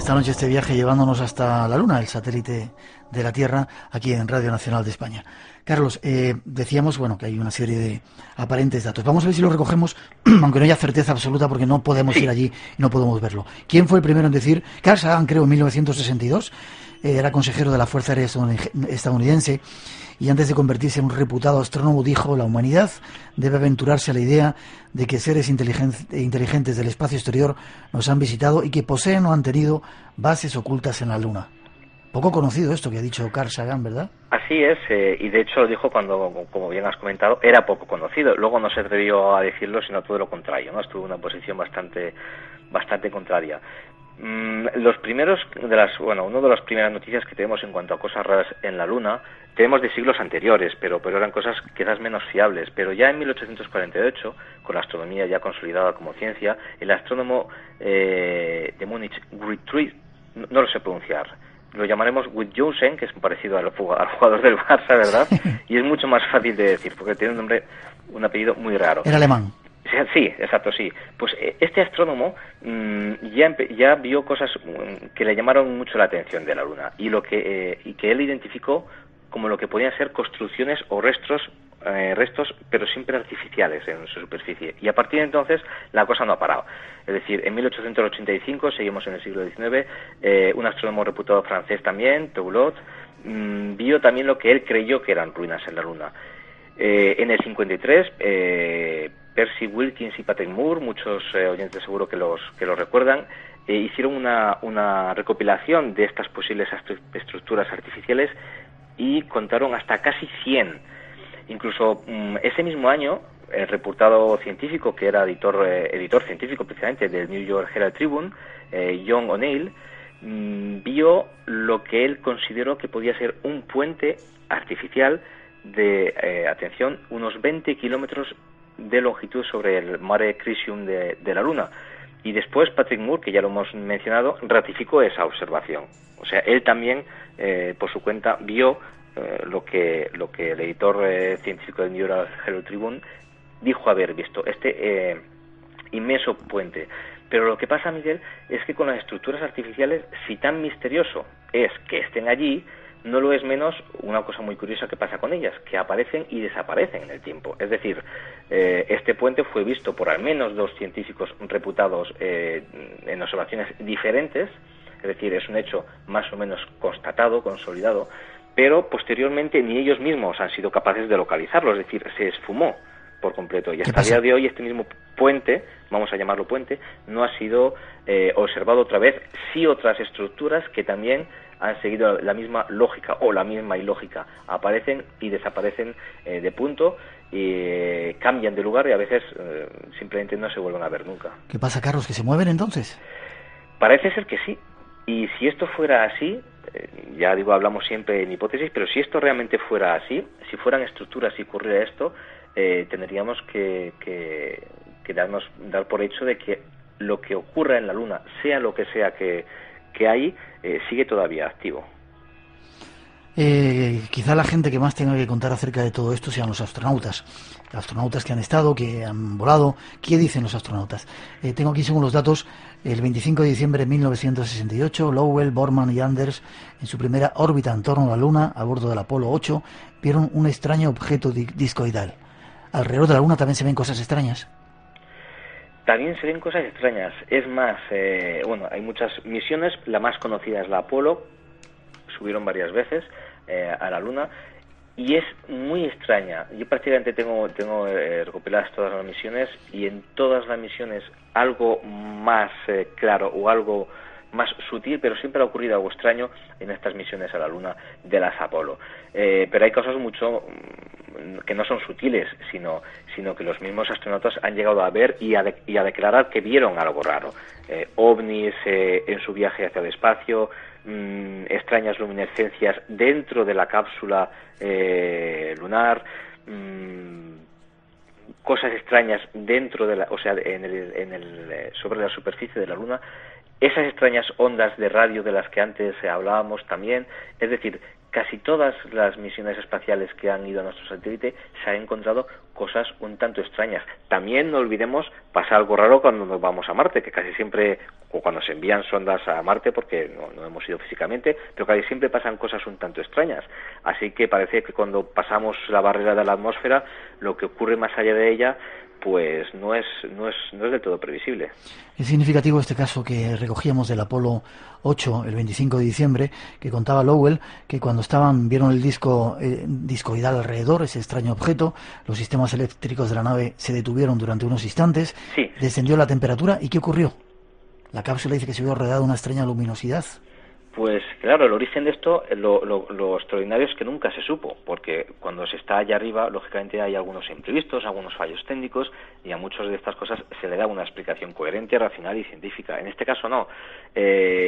esta noche este viaje llevándonos hasta la Luna, el satélite de la Tierra, aquí en Radio Nacional de España. Carlos, decíamos, bueno, que hay una serie de aparentes datos. Vamos a ver si lo recogemos, aunque no haya certeza absoluta porque no podemos ir allí y no podemos verlo. ¿Quién fue el primero en decir? Carl Sagan, creo, en 1962, era consejero de la Fuerza Aérea estadounidense, y antes de convertirse en un reputado astrónomo dijo: la humanidad debe aventurarse a la idea de que seres inteligentes del espacio exterior nos han visitado y que poseen o han tenido bases ocultas en la Luna. Poco conocido esto que ha dicho Carl Sagan, ¿verdad? Así es, y de hecho lo dijo cuando, como bien has comentado, era poco conocido. Luego no se atrevió a decirlo, sino todo lo contrario, ¿no? Estuvo en una posición bastante contraria. Los primeros una de las primeras noticias que tenemos en cuanto a cosas raras en la Luna, tenemos de siglos anteriores, pero eran cosas quizás menos fiables. Pero ya en 1848, con la astronomía ya consolidada como ciencia, el astrónomo de Múnich, no lo sé pronunciar, lo llamaremos Wittgenstein, que es parecido al jugador del Barça, ¿verdad? Y es mucho más fácil de decir, porque tiene un apellido muy raro. Era alemán. Sí, exacto, sí. Pues este astrónomo ya vio cosas que le llamaron mucho la atención de la Luna y que él identificó como lo que podían ser construcciones o restos, pero siempre artificiales en su superficie. Y a partir de entonces la cosa no ha parado. Es decir, en 1885, seguimos en el siglo XIX, un astrónomo reputado francés también, Toulouse, vio también lo que él creyó que eran ruinas en la Luna. En el 53, Percy Wilkins y Patrick Moore, muchos oyentes seguro que los recuerdan, hicieron una recopilación de estas posibles estructuras artificiales y contaron hasta casi 100. Incluso ese mismo año, el reputado científico, que era editor científico precisamente del New York Herald Tribune, John O'Neill, vio lo que él consideró que podía ser un puente artificial de, atención, unos 20 kilómetros de longitud sobre el Mare Crisium de la Luna. Y después Patrick Moore, que ya lo hemos mencionado, ratificó esa observación. O sea, él también, por su cuenta, vio lo que el editor científico del New York Herald Tribune dijo haber visto, este inmenso puente. Pero lo que pasa, Miguel, es que con las estructuras artificiales, si tan misterioso es que estén allí, no lo es menos una cosa muy curiosa que pasa con ellas, que aparecen y desaparecen en el tiempo. Es decir, este puente fue visto por al menos 2 científicos reputados en observaciones diferentes, es decir, es un hecho más o menos constatado, consolidado, pero posteriormente ni ellos mismos han sido capaces de localizarlo, es decir, se esfumó por completo. Y hasta el día de hoy este mismo puente, vamos a llamarlo puente, no ha sido observado otra vez. Sí, otras estructuras que también han seguido la misma lógica o la misma ilógica, aparecen y desaparecen de punto, y cambian de lugar y a veces simplemente no se vuelven a ver nunca. ¿Qué pasa, Carlos? ¿Que se mueven entonces? Parece ser que sí. Y si esto fuera así, ya digo, hablamos siempre en hipótesis, pero si esto realmente fuera así, si fueran estructuras y ocurriera esto, tendríamos que dar por hecho de que lo que ocurra en la Luna, sea lo que sea que hay, sigue todavía activo. Quizá la gente que más tenga que contar acerca de todo esto sean los astronautas que han estado, que han volado. ¿Qué dicen los astronautas? Tengo aquí, según los datos, el 25 de diciembre de 1968, Lowell, Borman y Anders, en su primera órbita en torno a la Luna, a bordo del Apolo 8, vieron un extraño objeto discoidal. ¿Alrededor de la Luna también se ven cosas extrañas? También se ven cosas extrañas. Es más, hay muchas misiones. La más conocida es la Apolo. Subieron varias veces a la Luna y es muy extraña. Yo prácticamente tengo recopiladas todas las misiones, y en todas las misiones algo más claro o algo más sutil, pero siempre ha ocurrido algo extraño en estas misiones a la Luna de las Apolo. Pero hay cosas mucho que no son sutiles, sino que los mismos astronautas han llegado a ver y a declarar que vieron algo raro. OVNIs en su viaje hacia el espacio, extrañas luminescencias dentro de la cápsula lunar, cosas extrañas dentro de sobre la superficie de la Luna, esas extrañas ondas de radio de las que antes hablábamos también. Es decir, casi todas las misiones espaciales que han ido a nuestro satélite se han encontrado cosas un tanto extrañas. También no olvidemos, pasa algo raro cuando nos vamos a Marte, que casi siempre, o cuando se envían sondas a Marte, porque no hemos ido físicamente, pero casi siempre pasan cosas un tanto extrañas. Así que parece que cuando pasamos la barrera de la atmósfera, lo que ocurre más allá de ella, pues no es del todo previsible. Es significativo este caso que recogíamos del Apolo 8 el 25 de diciembre, que contaba Lowell que cuando vieron el disco discoidal alrededor, ese extraño objeto, los sistemas eléctricos de la nave se detuvieron durante unos instantes, sí. Descendió la temperatura, ¿y qué ocurrió? La cápsula dice que se vio rodeada de una extraña luminosidad. Pues claro, el origen de esto, lo extraordinario es que nunca se supo, porque cuando se está allá arriba, lógicamente hay algunos imprevistos, algunos fallos técnicos, y a muchas de estas cosas se le da una explicación coherente, racional y científica. En este caso no.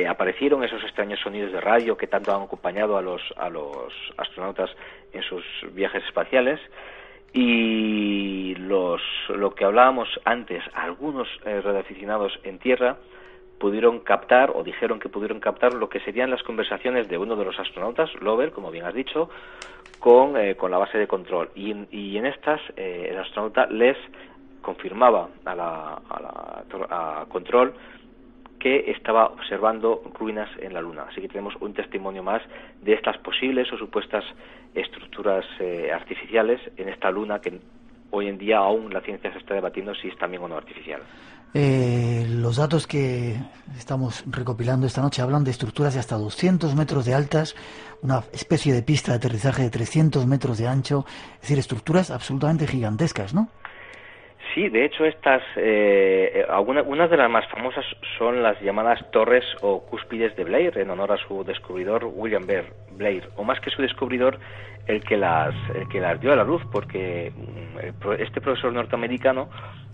Aparecieron esos extraños sonidos de radio que tanto han acompañado a los astronautas en sus viajes espaciales, y lo que hablábamos antes, algunos radioaficionados en Tierra pudieron captar, o dijeron que pudieron captar, lo que serían las conversaciones de uno de los astronautas, Lowell, como bien has dicho, con la base de control. Y en estas, el astronauta les confirmaba a control que estaba observando ruinas en la Luna. Así que tenemos un testimonio más de estas posibles o supuestas estructuras artificiales en esta Luna, que hoy en día aún la ciencia se está debatiendo si es también o no artificial. Los datos que estamos recopilando esta noche hablan de estructuras de hasta 200 metros de altas, una especie de pista de aterrizaje de 300 metros de ancho, es decir, estructuras absolutamente gigantescas, ¿no? Sí, de hecho estas, unas de las más famosas son las llamadas torres o cúspides de Blair, en honor a su descubridor William Blair, o más que su descubridor, el que las dio a la luz, porque este profesor norteamericano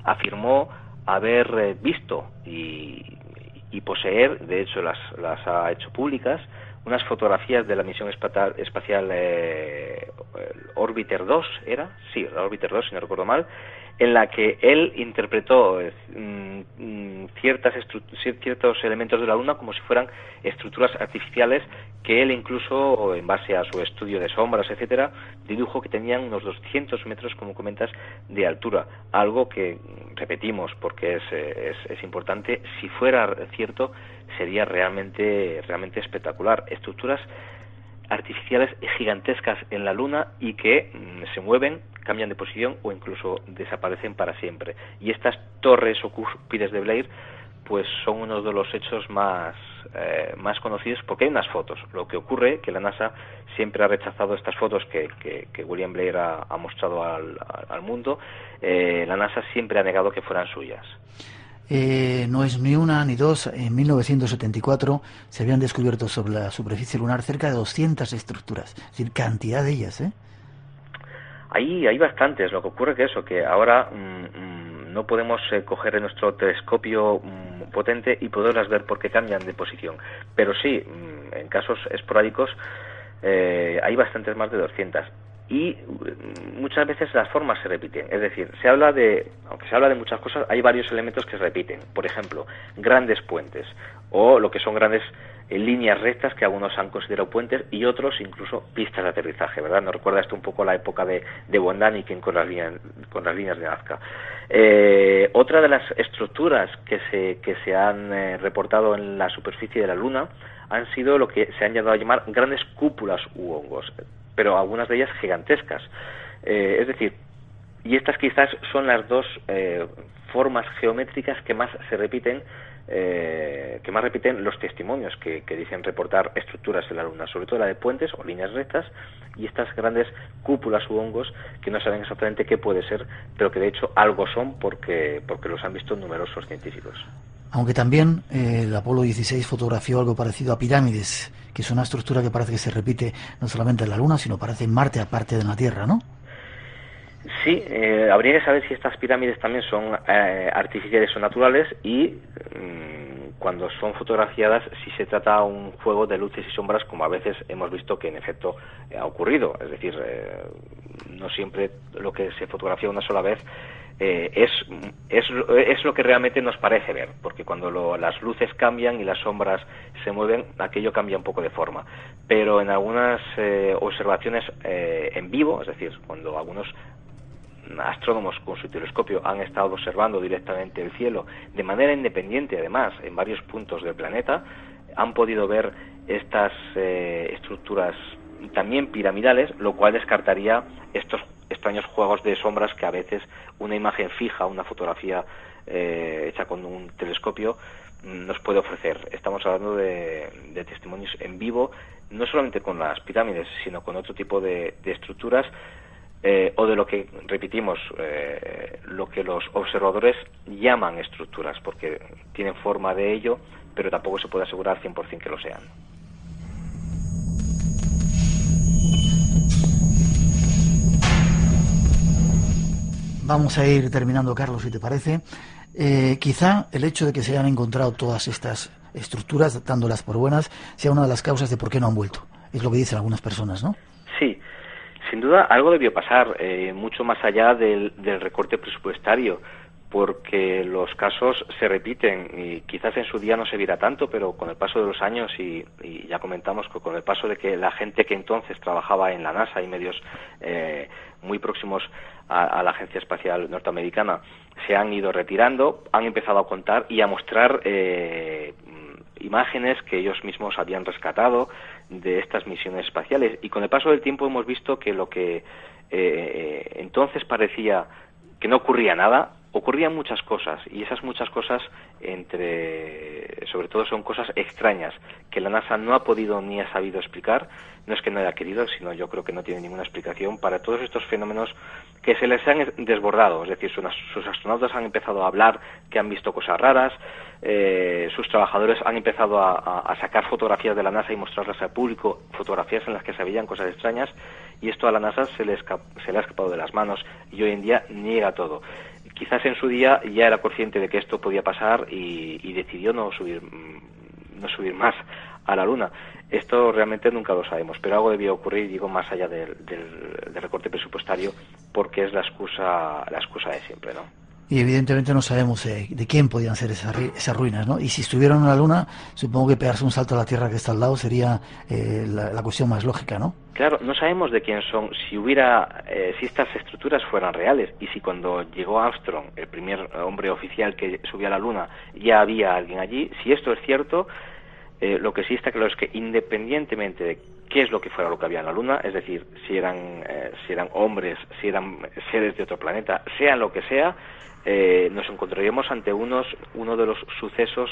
afirmó haber visto y poseer, de hecho las ha hecho públicas, unas fotografías de la misión espacial Orbiter 2, ¿era? Sí, la Orbiter 2, si no recuerdo mal, en la que él interpretó ciertos elementos de la Luna como si fueran estructuras artificiales que él incluso, en base a su estudio de sombras, etcétera, dedujo que tenían unos 200 metros, como comentas, de altura. Algo que, repetimos, porque es importante, si fuera cierto, sería realmente espectacular. Estructuras artificiales gigantescas en la Luna y que se mueven, cambian de posición o incluso desaparecen para siempre. Y estas torres o cúspides de Blair pues son uno de los hechos más conocidos, porque hay unas fotos. Lo que ocurre es que la NASA siempre ha rechazado estas fotos que William Blair ha mostrado al mundo. La NASA siempre ha negado que fueran suyas. No es ni una ni dos. En 1974 se habían descubierto sobre la superficie lunar cerca de 200 estructuras, es decir, cantidad de ellas, ¿eh? Hay bastantes. Lo que ocurre es que ahora no podemos coger en nuestro telescopio potente y poderlas ver porque cambian de posición. Pero sí, en casos esporádicos hay bastantes más de 200. Y muchas veces las formas se repiten, es decir, aunque se habla de muchas cosas, hay varios elementos que se repiten. Por ejemplo, grandes puentes, o lo que son grandes líneas rectas que algunos han considerado puentes y otros incluso pistas de aterrizaje, ¿verdad? Nos recuerda esto un poco a la época de Von Däniken con las líneas de Nazca. Otra de las estructuras que se han reportado en la superficie de la Luna han sido lo que se han llegado a llamar grandes cúpulas u hongos, pero algunas de ellas gigantescas. Es decir, y estas quizás son las dos formas geométricas que más se repiten, los testimonios que dicen reportar estructuras en la Luna, sobre todo la de puentes o líneas rectas, y estas grandes cúpulas u hongos que no saben exactamente qué puede ser, pero que de hecho algo son porque los han visto numerosos científicos. Aunque también el Apolo 16 fotografió algo parecido a pirámides, que es una estructura que parece que se repite no solamente en la Luna, sino parece en Marte, aparte de la Tierra, ¿no? Sí, habría que saber si estas pirámides también son artificiales o naturales y cuando son fotografiadas si se trata de un juego de luces y sombras, como a veces hemos visto que en efecto ha ocurrido. Es decir, no siempre lo que se fotografía una sola vez es lo que realmente nos parece ver, porque cuando las luces cambian y las sombras se mueven, aquello cambia un poco de forma. Pero en algunas observaciones en vivo, es decir, cuando algunos astrónomos con su telescopio han estado observando directamente el cielo de manera independiente, además, en varios puntos del planeta, han podido ver estas estructuras también piramidales, lo cual descartaría estos extraños juegos de sombras que a veces una imagen fija, una fotografía hecha con un telescopio nos puede ofrecer. Estamos hablando de testimonios en vivo, no solamente con las pirámides, sino con otro tipo de estructuras, o de lo que, repetimos, lo que los observadores llaman estructuras, porque tienen forma de ello, pero tampoco se puede asegurar 100% que lo sean. Vamos a ir terminando, Carlos, si te parece. Quizá el hecho de que se hayan encontrado todas estas estructuras, dándolas por buenas, sea una de las causas de por qué no han vuelto. Es lo que dicen algunas personas, ¿no? Sí, sin duda algo debió pasar, mucho más allá del recorte presupuestario, porque los casos se repiten y quizás en su día no se viera tanto, pero con el paso de los años y ya comentamos que con el paso de que la gente que entonces trabajaba en la NASA y medios muy próximos a la Agencia Espacial Norteamericana se han ido retirando, han empezado a contar y a mostrar imágenes que ellos mismos habían rescatado de estas misiones espaciales, y con el paso del tiempo hemos visto que lo que entonces parecía que no ocurría nada, ocurrían muchas cosas, y esas muchas cosas sobre todo son cosas extrañas que la NASA no ha podido ni ha sabido explicar. No es que no haya querido, sino yo creo que no tiene ninguna explicación para todos estos fenómenos que se les han desbordado. Es decir, sus astronautas han empezado a hablar que han visto cosas raras, sus trabajadores han empezado a sacar fotografías de la NASA y mostrarlas al público, fotografías en las que se veían cosas extrañas, y esto a la NASA se le ha escapado de las manos, y hoy en día niega todo. Quizás en su día ya era consciente de que esto podía pasar y decidió no subir más a la Luna. Esto realmente nunca lo sabemos, pero algo debía ocurrir, digo, más allá del recorte presupuestario, porque es la excusa de siempre, ¿no? Y evidentemente no sabemos de quién podían ser esas ruinas, ¿no? Y si estuvieran en la Luna, supongo que pegarse un salto a la Tierra que está al lado sería la cuestión más lógica, ¿no? Claro, no sabemos de quién son. Si estas estructuras fueran reales, y si cuando llegó Armstrong, el primer hombre oficial que subió a la Luna, ya había alguien allí, si esto es cierto, lo que sí está claro es que independientemente de qué es lo que fuera lo que había en la Luna, es decir, si eran hombres, si eran seres de otro planeta, sea lo que sea, nos encontraríamos ante uno de los sucesos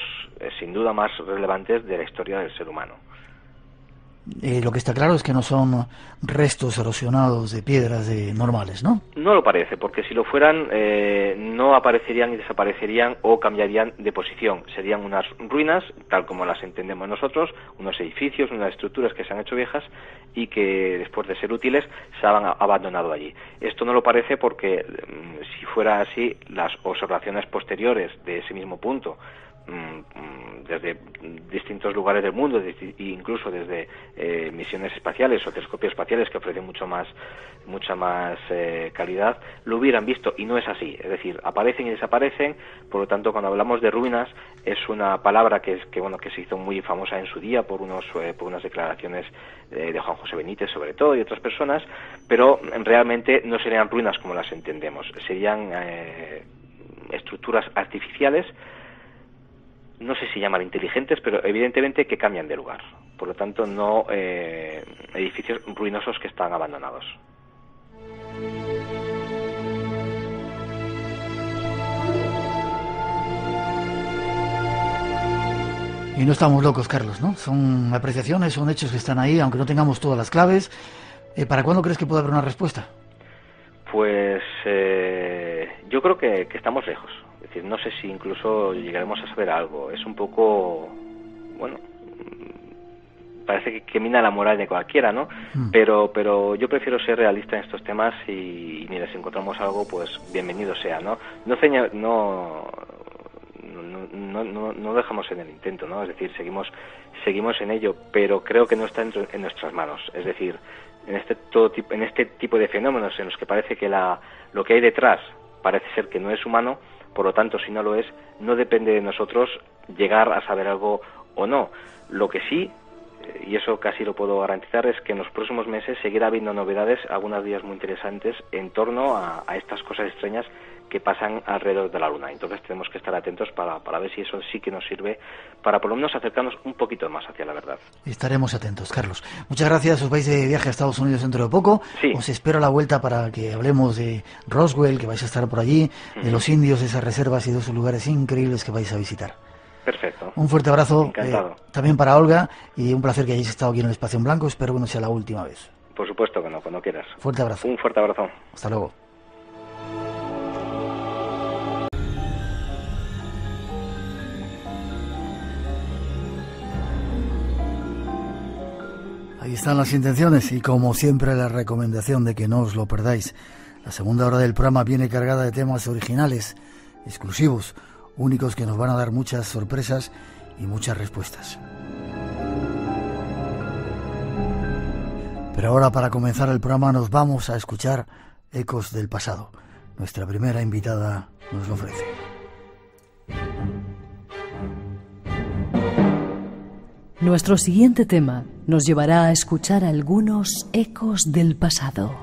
sin duda más relevantes de la historia del ser humano. Lo que está claro es que no son restos erosionados de piedras normales, ¿no? No lo parece, porque si lo fueran no aparecerían y desaparecerían o cambiarían de posición. Serían unas ruinas, tal como las entendemos nosotros, unos edificios, unas estructuras que se han hecho viejas y que después de ser útiles se han abandonado allí. Esto no lo parece porque si fuera así, las observaciones posteriores de ese mismo punto, desde distintos lugares del mundo, incluso desde misiones espaciales o telescopios espaciales que ofrecen mucha más calidad, lo hubieran visto, y no es así. Es decir, aparecen y desaparecen. Por lo tanto, cuando hablamos de ruinas, es una palabra que se hizo muy famosa en su día por unas declaraciones de Juan José Benítez, sobre todo, y otras personas, pero realmente no serían ruinas como las entendemos. Serían estructuras artificiales, no sé si llamar inteligentes, pero evidentemente que cambian de lugar. Por lo tanto, no edificios ruinosos que están abandonados. Y no estamos locos, Carlos, ¿no? Son apreciaciones, son hechos que están ahí, aunque no tengamos todas las claves. ¿Para cuándo crees que puede haber una respuesta? Pues yo creo que estamos lejos. Es decir, no sé si incluso llegaremos a saber algo. Es un poco, bueno, parece que mina la moral de cualquiera, ¿no? Pero yo prefiero ser realista en estos temas y mira, si encontramos algo, pues bienvenido sea, ¿no? No dejamos en el intento, ¿no? Es decir, seguimos en ello, pero creo que no está en nuestras manos. Es decir, en este tipo de fenómenos en los que parece que lo que hay detrás parece ser que no es humano, por lo tanto, si no lo es, no depende de nosotros llegar a saber algo o no. Lo que sí, y eso casi lo puedo garantizar, es que en los próximos meses seguirá habiendo novedades, algunas de ellas muy interesantes, en torno a estas cosas extrañas que pasan alrededor de la Luna. Entonces tenemos que estar atentos para ver si eso sí que nos sirve para por lo menos acercarnos un poquito más hacia la verdad. Estaremos atentos, Carlos. Muchas gracias. Os vais de viaje a Estados Unidos dentro de poco. Sí. Os espero a la vuelta para que hablemos de Roswell, que vais a estar por allí, de los indios, de esas reservas y de esos lugares increíbles que vais a visitar. Perfecto. Un fuerte abrazo. Encantado. También para Olga, y un placer que hayáis estado aquí en el Espacio en Blanco. Espero que no sea la última vez. Por supuesto que no, cuando quieras. Fuerte abrazo. Un fuerte abrazo. Hasta luego. Ahí están las intenciones y, como siempre, la recomendación de que no os lo perdáis. La segunda hora del programa viene cargada de temas originales, exclusivos, únicos, que nos van a dar muchas sorpresas y muchas respuestas. Pero ahora, para comenzar el programa, nos vamos a escuchar Ecos del Pasado. Nuestra primera invitada nos lo ofrece. Nuestro siguiente tema nos llevará a escuchar algunos ecos del pasado.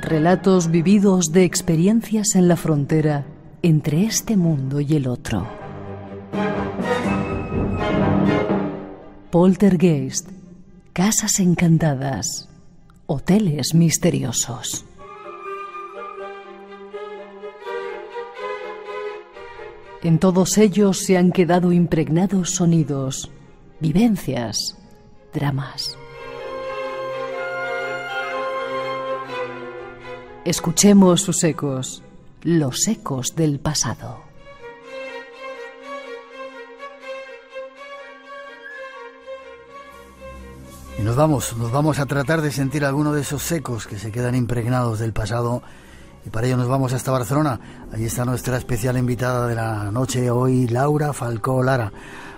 Relatos vividos de experiencias en la frontera entre este mundo y el otro. Poltergeist, casas encantadas, hoteles misteriosos. En todos ellos se han quedado impregnados sonidos, vivencias, dramas. Escuchemos sus ecos, los ecos del pasado. Y nos vamos a tratar de sentir alguno de esos ecos que se quedan impregnados del pasado. Y para ello nos vamos hasta Barcelona. Allí está nuestra especial invitada de la noche hoy, Laura Falcó Lara.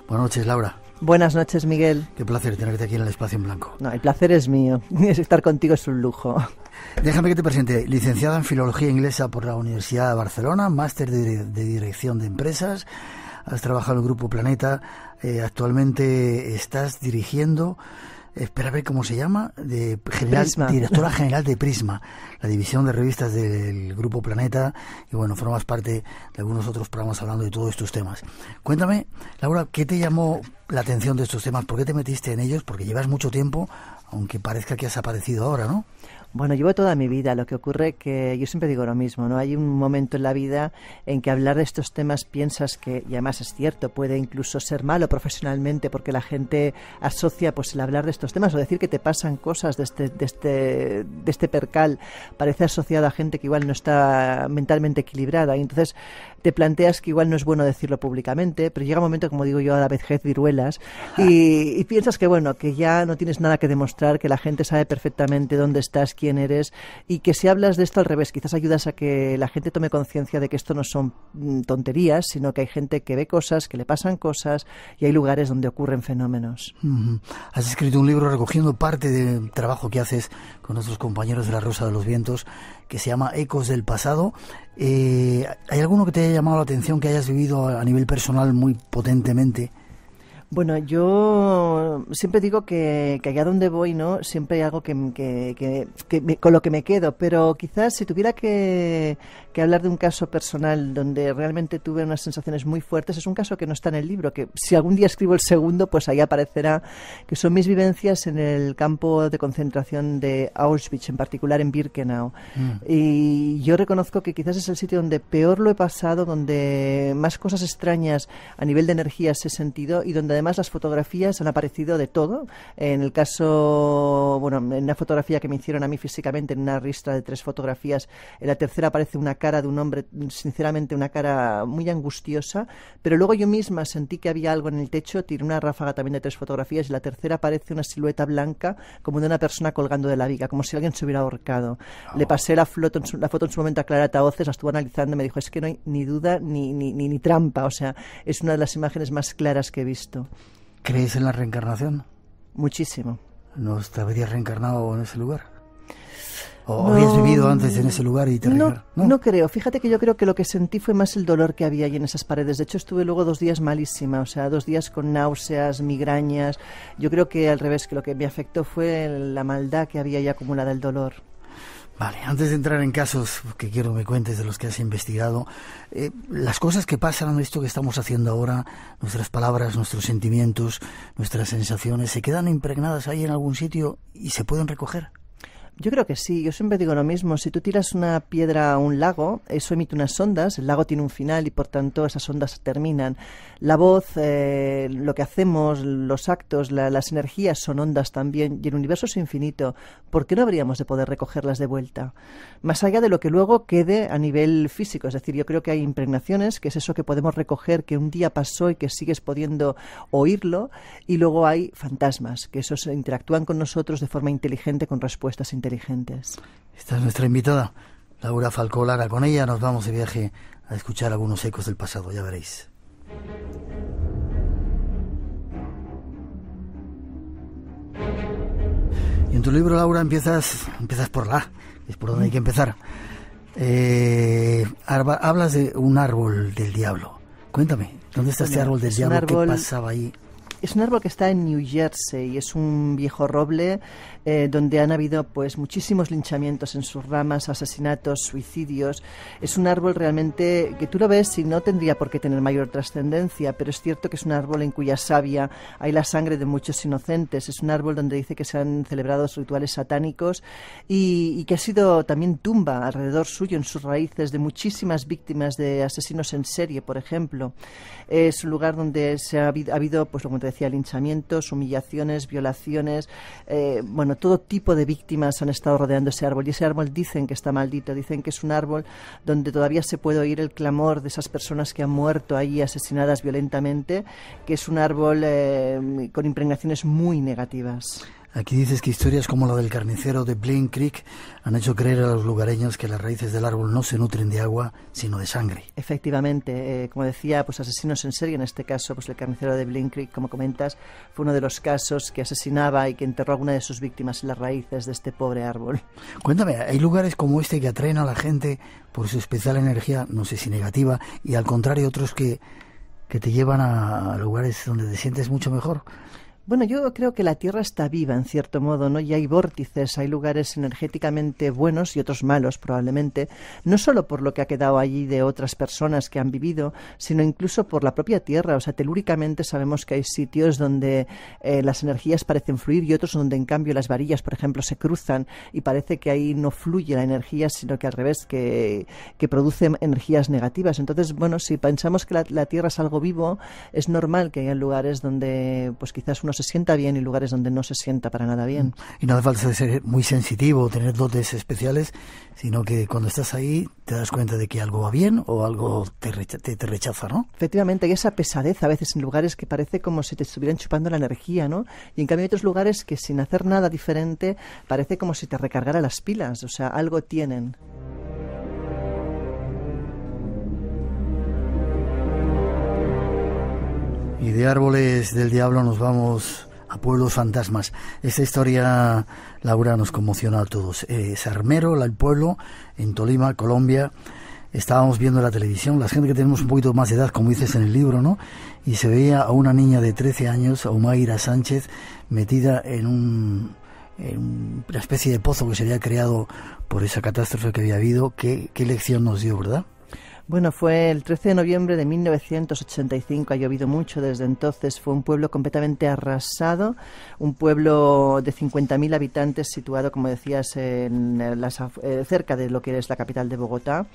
Buenas noches, Laura. Buenas noches, Miguel. Qué placer tenerte aquí en el Espacio en Blanco. No, el placer es mío. Estar contigo es un lujo. Déjame que te presente. Licenciada en Filología Inglesa por la Universidad de Barcelona, máster de Dirección de Empresas. Has trabajado en el Grupo Planeta. Actualmente estás dirigiendo... Espera a ver cómo se llama, directora general de Prisma, la división de revistas del Grupo Planeta, y bueno, formas parte de algunos otros programas hablando de todos estos temas. Cuéntame, Laura, ¿qué te llamó la atención de estos temas? ¿Por qué te metiste en ellos? Porque llevas mucho tiempo, aunque parezca que has aparecido ahora, ¿no? Bueno, llevo toda mi vida. Lo que ocurre que yo siempre digo lo mismo, ¿no? Hay un momento en la vida en que hablar de estos temas piensas que, y además es cierto, puede incluso ser malo profesionalmente, porque la gente asocia pues el hablar de estos temas o decir que te pasan cosas de este percal parece asociado a gente que igual no está mentalmente equilibrada, y entonces te planteas que igual no es bueno decirlo públicamente, pero llega un momento, como digo yo, a la vejez viruelas, y piensas que bueno, que ya no tienes nada que demostrar, que la gente sabe perfectamente dónde estás, quién eres, y que si hablas de esto al revés, quizás ayudas a que la gente tome conciencia de que esto no son tonterías, sino que hay gente que ve cosas, que le pasan cosas, y hay lugares donde ocurren fenómenos. Has escrito un libro recogiendo parte del trabajo que haces con nuestros compañeros de La Rosa de los Vientos, que se llama Ecos del Pasado. ¿Hay alguno que te haya llamado la atención, que hayas vivido a nivel personal muy potentemente? Bueno, yo siempre digo que allá donde voy, ¿no? Siempre hay algo con lo que me quedo, pero quizás si tuviera que hablar de un caso personal donde realmente tuve unas sensaciones muy fuertes, es un caso que no está en el libro, que si algún día escribo el segundo, pues ahí aparecerá, que son mis vivencias en el campo de concentración de Auschwitz, en particular en Birkenau. Y yo reconozco que quizás es el sitio donde peor lo he pasado, donde más cosas extrañas a nivel de energías he sentido, y donde además las fotografías han aparecido de todo. En el caso, bueno, en una fotografía que me hicieron a mí físicamente, en una ristra de 3 fotografías, en la tercera aparece una cara de un hombre, sinceramente una cara muy angustiosa, pero luego yo misma sentí que había algo en el techo, tiré una ráfaga también de 3 fotografías, y la tercera aparece una silueta blanca como de una persona colgando de la viga, como si alguien se hubiera ahorcado. Le pasé la foto en su momento a Clara Tahoces, la estuvo analizando y me dijo, es que no hay ni duda ni trampa, o sea, es una de las imágenes más claras que he visto. ¿Crees en la reencarnación? Muchísimo. ¿No te habrías reencarnado en ese lugar? ¿O habías vivido antes en ese lugar y te No creo. Fíjate que yo creo que lo que sentí fue más el dolor que había allí en esas paredes. De hecho, estuve luego 2 días malísima, o sea, 2 días con náuseas, migrañas. Yo creo que al revés, que lo que me afectó fue la maldad que había ahí acumulada, el dolor. Vale, antes de entrar en casos que quiero que me cuentes de los que has investigado, las cosas que pasan, esto que estamos haciendo ahora, nuestras palabras, nuestros sentimientos, nuestras sensaciones, ¿se quedan impregnadas ahí en algún sitio y se pueden recoger? Yo creo que sí, yo siempre digo lo mismo, si tú tiras una piedra a un lago, eso emite unas ondas, el lago tiene un final y por tanto esas ondas terminan. La voz, lo que hacemos, los actos, las energías son ondas también y el universo es infinito, ¿por qué no habríamos de poder recogerlas de vuelta? Más allá de lo que luego quede a nivel físico, es decir, yo creo que hay impregnaciones, que es eso que podemos recoger, que un día pasó y que sigues pudiendo oírlo, y luego hay fantasmas, que esos interactúan con nosotros de forma inteligente con respuestas inteligentes. Esta es nuestra invitada, Laura Falcó Lara. Con ella nos vamos de viaje a escuchar algunos ecos del pasado, ya veréis. Y en tu libro, Laura, empiezas por la A, es por donde hay que empezar. Hablas de un árbol del diablo. Cuéntame, ¿dónde está este árbol del diablo? ¿Qué pasaba ahí? Es un árbol que está en New Jersey, es un viejo roble donde han habido pues muchísimos linchamientos en sus ramas, asesinatos, suicidios. Es un árbol realmente que tú lo ves y no tendría por qué tener mayor trascendencia, pero es cierto que es un árbol en cuya savia hay la sangre de muchos inocentes. Es un árbol donde dice que se han celebrado rituales satánicos y que ha sido también tumba alrededor suyo, en sus raíces, de muchísimas víctimas de asesinos en serie, por ejemplo. Es un lugar donde ha habido, pues como te decía, linchamientos, humillaciones, violaciones, todo tipo de víctimas han estado rodeando ese árbol, y ese árbol dicen que está maldito, dicen que es un árbol donde todavía se puede oír el clamor de esas personas que han muerto ahí asesinadas violentamente, que es un árbol con impregnaciones muy negativas. Aquí dices que historias como la del carnicero de Blaine Creek han hecho creer a los lugareños que las raíces del árbol no se nutren de agua, sino de sangre. Efectivamente, como decía, pues asesinos en serie, en este caso, pues el carnicero de Blaine Creek, como comentas, fue uno de los casos que asesinaba y que enterró a alguna de sus víctimas en las raíces de este pobre árbol. Cuéntame, ¿hay lugares como este que atraen a la gente por su especial energía, no sé si negativa, y al contrario otros que te llevan a lugares donde te sientes mucho mejor? Bueno, yo creo que la Tierra está viva, en cierto modo, ¿no? Y hay vórtices, hay lugares energéticamente buenos y otros malos, probablemente, no solo por lo que ha quedado allí de otras personas que han vivido, sino incluso por la propia Tierra. O sea, telúricamente sabemos que hay sitios donde las energías parecen fluir y otros donde, en cambio, las varillas, por ejemplo, se cruzan y parece que ahí no fluye la energía, sino que al revés, que produce energías negativas. Entonces, bueno, si pensamos que la Tierra es algo vivo, es normal que haya lugares donde, pues quizás uno se sienta bien y lugares donde no se sienta para nada bien. Y no hace falta ser muy sensitivo, tener dotes especiales, sino que cuando estás ahí te das cuenta de que algo va bien o algo te rechaza, ¿no? Efectivamente, hay esa pesadez a veces en lugares que parece como si te estuvieran chupando la energía, ¿no? Y en cambio hay otros lugares que sin hacer nada diferente parece como si te recargara las pilas, o sea, algo tienen. Y de árboles del diablo nos vamos a pueblos fantasmas. Esta historia, Laura, nos conmociona a todos. Sarmero, el pueblo, en Tolima, Colombia. Estábamos viendo la televisión, la gente que tenemos un poquito más de edad, como dices en el libro, ¿no? Y se veía a una niña de 13 años, a Humaira Sánchez, metida en una especie de pozo que se había creado por esa catástrofe que había habido. ¿Qué lección nos dio, verdad? Bueno, fue el 13 de noviembre de 1985, ha llovido mucho desde entonces, fue un pueblo completamente arrasado, un pueblo de 50.000 habitantes situado, como decías, cerca de lo que es la capital de Bogotá.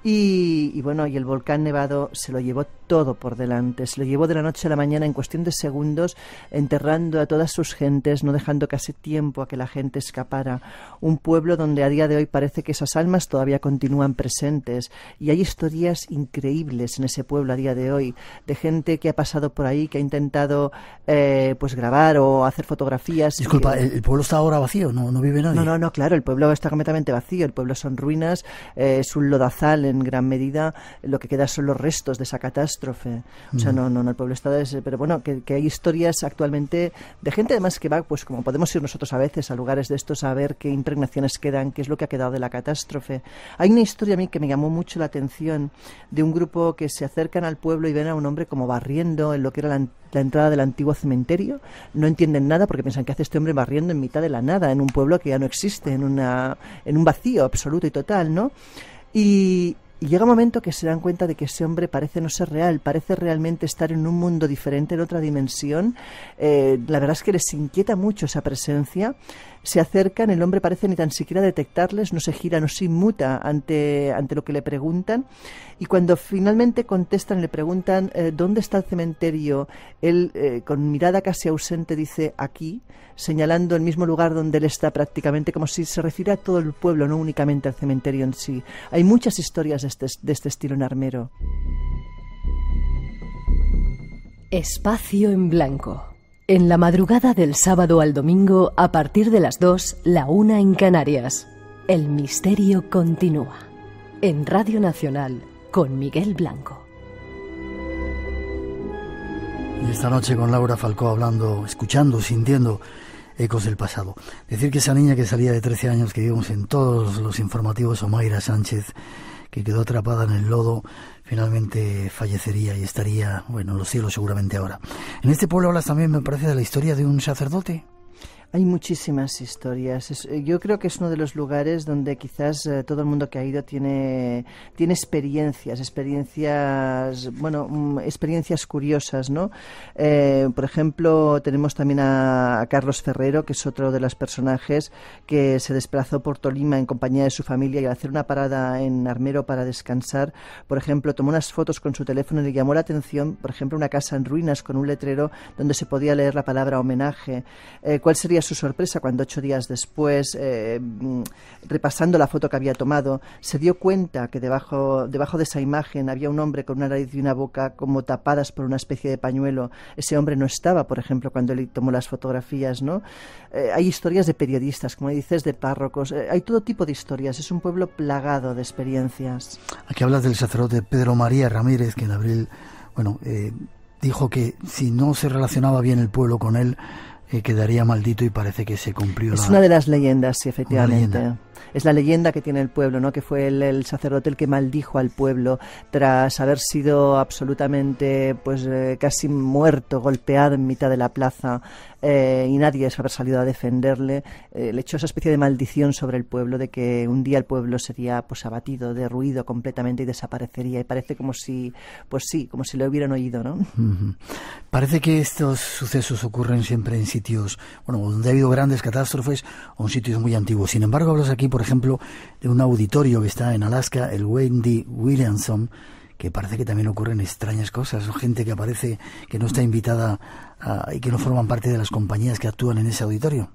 Y bueno, y el volcán nevado se lo llevó todo por delante, se lo llevó de la noche a la mañana en cuestión de segundos, enterrando a todas sus gentes, no dejando casi tiempo a que la gente escapara. Un pueblo donde a día de hoy parece que esas almas todavía continúan presentes, y hay historias historias increíbles en ese pueblo a día de hoy, de gente que ha pasado por ahí, que ha intentado pues grabar o hacer fotografías. Disculpa, ¿el pueblo está ahora vacío? ¿No vive nadie? No, claro, el pueblo está completamente vacío, el pueblo son ruinas, es un lodazal en gran medida, lo que queda son los restos de esa catástrofe. O sea, no, el pueblo está... Pero bueno, que hay historias actualmente de gente además que va, pues como podemos ir nosotros a veces a lugares de estos a ver qué impregnaciones quedan, qué es lo que ha quedado de la catástrofe. Hay una historia a mí que me llamó mucho la atención de un grupo que se acercan al pueblo y ven a un hombre como barriendo en lo que era la entrada del antiguo cementerio. No entienden nada porque piensan que hace este hombre barriendo en mitad de la nada, en un pueblo que ya no existe, en un vacío absoluto y total, ¿no? Y llega un momento que se dan cuenta de que ese hombre parece no ser real, parece realmente estar en un mundo diferente, en otra dimensión. La verdad es que les inquieta mucho esa presencia. Se acercan, el hombre parece ni tan siquiera detectarles, no se gira, no se inmuta ante lo que le preguntan. Y cuando finalmente contestan, le preguntan ¿dónde está el cementerio? Él, con mirada casi ausente, dice aquí, señalando el mismo lugar donde él está prácticamente, como si se refiere a todo el pueblo, no únicamente al cementerio en sí. Hay muchas historias de este estilo en Armero. Espacio en blanco. En la madrugada del sábado al domingo, a partir de las 2, la 1 en Canarias. El misterio continúa. En Radio Nacional, con Miguel Blanco. Y esta noche con Laura Falcó hablando, escuchando, sintiendo ecos del pasado. Decir que esa niña que salía de 13 años, que vimos en todos los informativos, Omaira Sánchez, que quedó atrapada en el lodo, finalmente fallecería y estaría, bueno, en los cielos seguramente ahora. En este pueblo hablas también, me parece, de la historia de un sacerdote. Hay muchísimas historias. Yo creo que es uno de los lugares donde quizás todo el mundo que ha ido tiene experiencias curiosas, ¿no? Por ejemplo, tenemos también a Carlos Ferrero, que es otro de los personajes que se desplazó por Tolima en compañía de su familia y al hacer una parada en Armero para descansar, por ejemplo, tomó unas fotos con su teléfono y le llamó la atención, por ejemplo, una casa en ruinas con un letrero donde se podía leer la palabra homenaje. ¿Cuál sería su sorpresa cuando 8 días después, repasando la foto que había tomado, se dio cuenta que debajo de esa imagen había un hombre con una nariz y una boca como tapadas por una especie de pañuelo? Ese hombre no estaba, por ejemplo, cuando él tomó las fotografías, ¿no? Hay historias de periodistas, como dices, de párrocos, hay todo tipo de historias. Es un pueblo plagado de experiencias. Aquí hablas del sacerdote Pedro María Ramírez, que en abril, dijo que si no se relacionaba bien el pueblo con él, quedaría maldito, y parece que se cumplió. Es una de las leyendas, sí, efectivamente. Es la leyenda que tiene el pueblo, ¿no? Que fue el sacerdote el que maldijo al pueblo tras haber sido absolutamente, casi muerto, golpeado en mitad de la plaza, y nadie haber salido a defenderle. Le echó esa especie de maldición sobre el pueblo de que un día el pueblo sería abatido, derruido completamente y desaparecería. Y parece como si lo hubieran oído, ¿no? Uh-huh. Parece que estos sucesos ocurren siempre en sitios, donde ha habido grandes catástrofes o en sitios muy antiguos. Sin embargo, hablas aquí, por ejemplo, de un auditorio que está en Alaska, el Wendy Williamson, que parece que también ocurren extrañas cosas, gente que aparece que no está invitada y que no forman parte de las compañías que actúan en ese auditorio.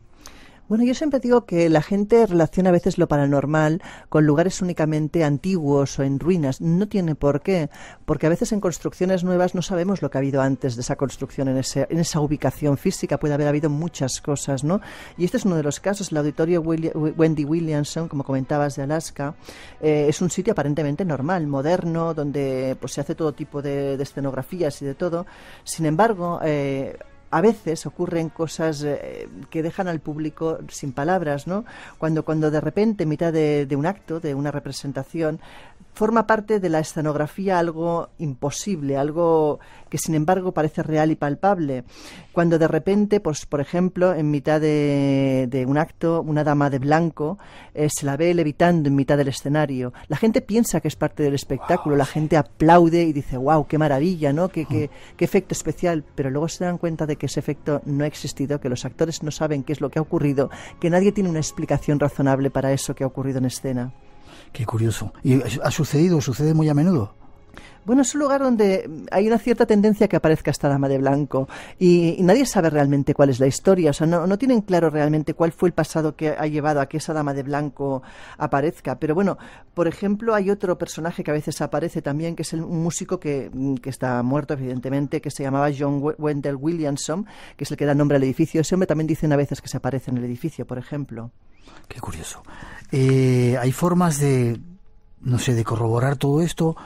Bueno, yo siempre digo que la gente relaciona a veces lo paranormal con lugares únicamente antiguos o en ruinas. No tiene por qué, porque a veces en construcciones nuevas no sabemos lo que ha habido antes de esa construcción, en esa ubicación física. Puede haber habido muchas cosas, ¿no? Y este es uno de los casos. El auditorio Wendy Williamson, como comentabas, de Alaska, es un sitio aparentemente normal, moderno, donde se hace todo tipo de escenografías y de todo. Sin embargo, a veces ocurren cosas que dejan al público sin palabras, ¿no? Cuando de repente, en mitad de un acto, de una representación, forma parte de la escenografía algo imposible, algo que sin embargo parece real y palpable. Cuando de repente, por ejemplo, en mitad de un acto, una dama de blanco se la ve levitando en mitad del escenario. La gente piensa que es parte del espectáculo, la gente aplaude y dice, wow, qué maravilla, ¿no? Qué efecto especial, pero luego se dan cuenta de que ese efecto no ha existido, que los actores no saben qué es lo que ha ocurrido, que nadie tiene una explicación razonable para eso que ha ocurrido en escena. Qué curioso. ¿Y sucede muy a menudo? Bueno, es un lugar donde hay una cierta tendencia a que aparezca esta dama de blanco y nadie sabe realmente cuál es la historia, o sea, no tienen claro realmente cuál fue el pasado que ha llevado a que esa dama de blanco aparezca. Pero bueno, por ejemplo, hay otro personaje que a veces aparece también, que es un músico que está muerto, evidentemente, que se llamaba John Wendell Williamson, que es el que da nombre al edificio. Ese hombre también dicen a veces que se aparece en el edificio, por ejemplo. Qué curioso. Hay formas de, no sé, de corroborar todo esto.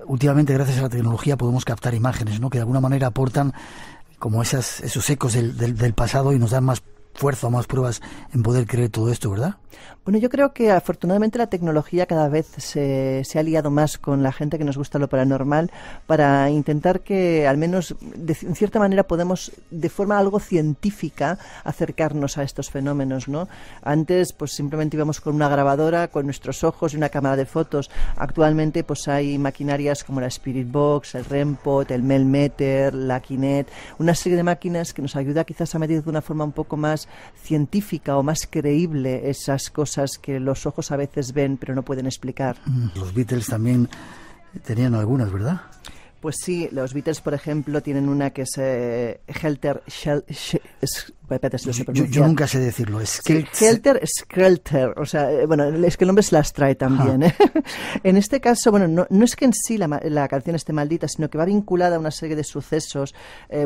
Últimamente, gracias a la tecnología, podemos captar imágenes, ¿no?, que de alguna manera aportan como esos ecos del pasado y nos dan más fuerza o más pruebas en poder creer todo esto, ¿verdad? Bueno, yo creo que afortunadamente la tecnología cada vez se ha aliado más con la gente que nos gusta lo paranormal para intentar que al menos en cierta manera podemos de forma algo científica acercarnos a estos fenómenos, ¿no? Antes pues simplemente íbamos con una grabadora, con nuestros ojos y una cámara de fotos. Actualmente pues hay maquinarias como la Spirit Box, el REM-Pod, el Melmeter, la Kinet, una serie de máquinas que nos ayuda quizás a medir de una forma un poco más científica o más creíble esas cosas que los ojos a veces ven pero no pueden explicar. Los Beatles también tenían algunas, ¿verdad? Pues sí, los Beatles, por ejemplo, tienen una que es Helter yo nunca sé decirlo. Helter Skelter. O sea, bueno, es que el nombre se las trae también. En este caso, bueno, no es que en sí la canción esté maldita, sino que va vinculada a una serie de sucesos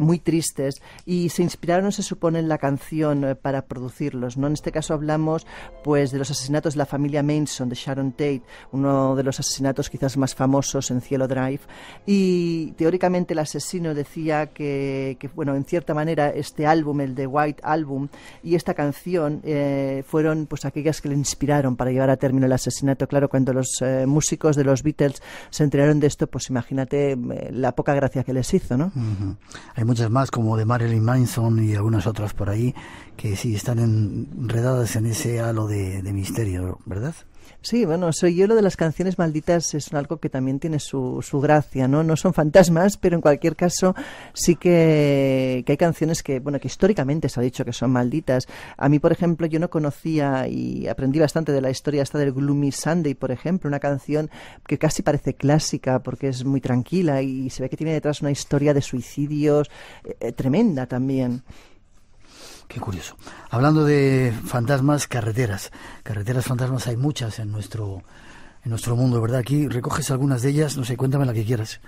muy tristes y se inspiraron, se supone, en la canción para producirlos, ¿no? En este caso hablamos pues de los asesinatos de la familia Manson, de Sharon Tate, uno de los asesinatos quizás más famosos en Cielo Drive. Y teóricamente el asesino decía que bueno, en cierta manera este álbum, el de White Album, y esta canción fueron pues aquellas que le inspiraron para llevar a término el asesinato. Claro, cuando los músicos de los Beatles se enteraron de esto, pues imagínate la poca gracia que les hizo, ¿no? Uh-huh. Hay muchas más, como de Marilyn Manson y algunas otras por ahí, que sí están enredadas en ese halo de misterio, ¿verdad? Sí, bueno, yo lo de las canciones malditas es algo que también tiene su gracia, ¿no? No son fantasmas, pero en cualquier caso sí que hay canciones que, bueno, que históricamente se ha dicho que son malditas. A mí, por ejemplo, yo no conocía y aprendí bastante de la historia esta del Gloomy Sunday, por ejemplo, una canción que casi parece clásica porque es muy tranquila y se ve que tiene detrás una historia de suicidios tremenda también. Qué curioso. Hablando de fantasmas, carreteras fantasmas hay muchas en nuestro mundo, ¿verdad? Aquí recoges algunas de ellas, no sé, cuéntame la que quieras.